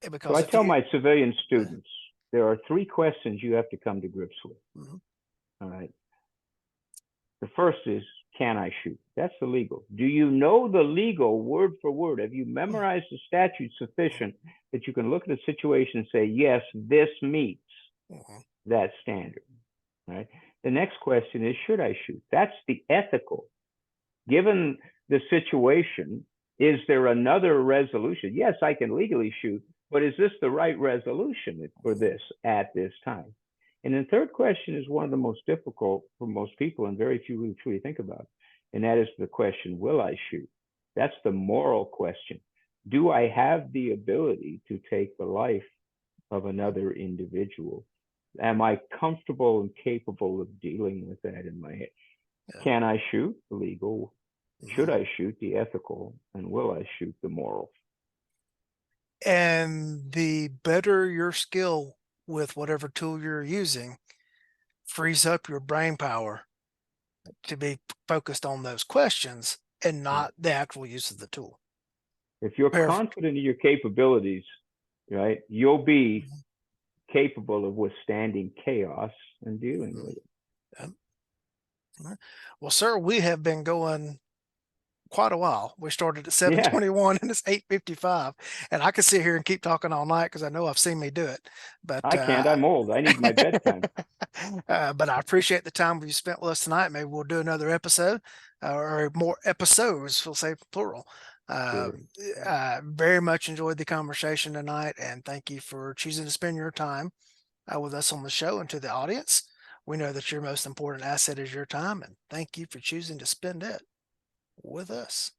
So Because I if tell you, my civilian students there are three questions you have to come to grips with. Mhm. All right. The first is, can I shoot? That's the legal. Do you know the legal word for word? Have you memorized the statute sufficient that you can look at a situation and say, yes, this meets Mhm. that standard? Right. The next question is, should I shoot? That's the ethical. Given the situation, is there another resolution? Yes, I can legally shoot, but is this the right resolution for this at this time? And the third question is one of the most difficult for most people, and very few really truly think about it. And that is the question, will I shoot? That's the moral question. Do I have the ability to take the life of another individual? Am I comfortable and capable of dealing with that in my head? Yeah. Can I shoot? The legal. Should Mhm. I shoot? The ethical. And will I shoot? The moral. And the better your skill with whatever tool you're using frees up your brain power to be focused on those questions and Yeah. not the actual use of the tool. If you're Perfect. confident in your capabilities, right, you'll be capable of withstanding chaos and dealing Mhm. with it. Yep. Well, sir, we have been going quite a while. We started at Yeah, 7:21 and it's 8:55, and I could sit here and keep talking all night because I know I've seen me do it. But I can't. I'm old. I need my bedtime. but I appreciate the time you spent with us tonight. Maybe we'll do another episode or more episodes. We'll say plural. Sure. Very much enjoyed the conversation tonight, and thank you for choosing to spend your time with us on the show. And to the audience, we know that your most important asset is your time, and thank you for choosing to spend it with us.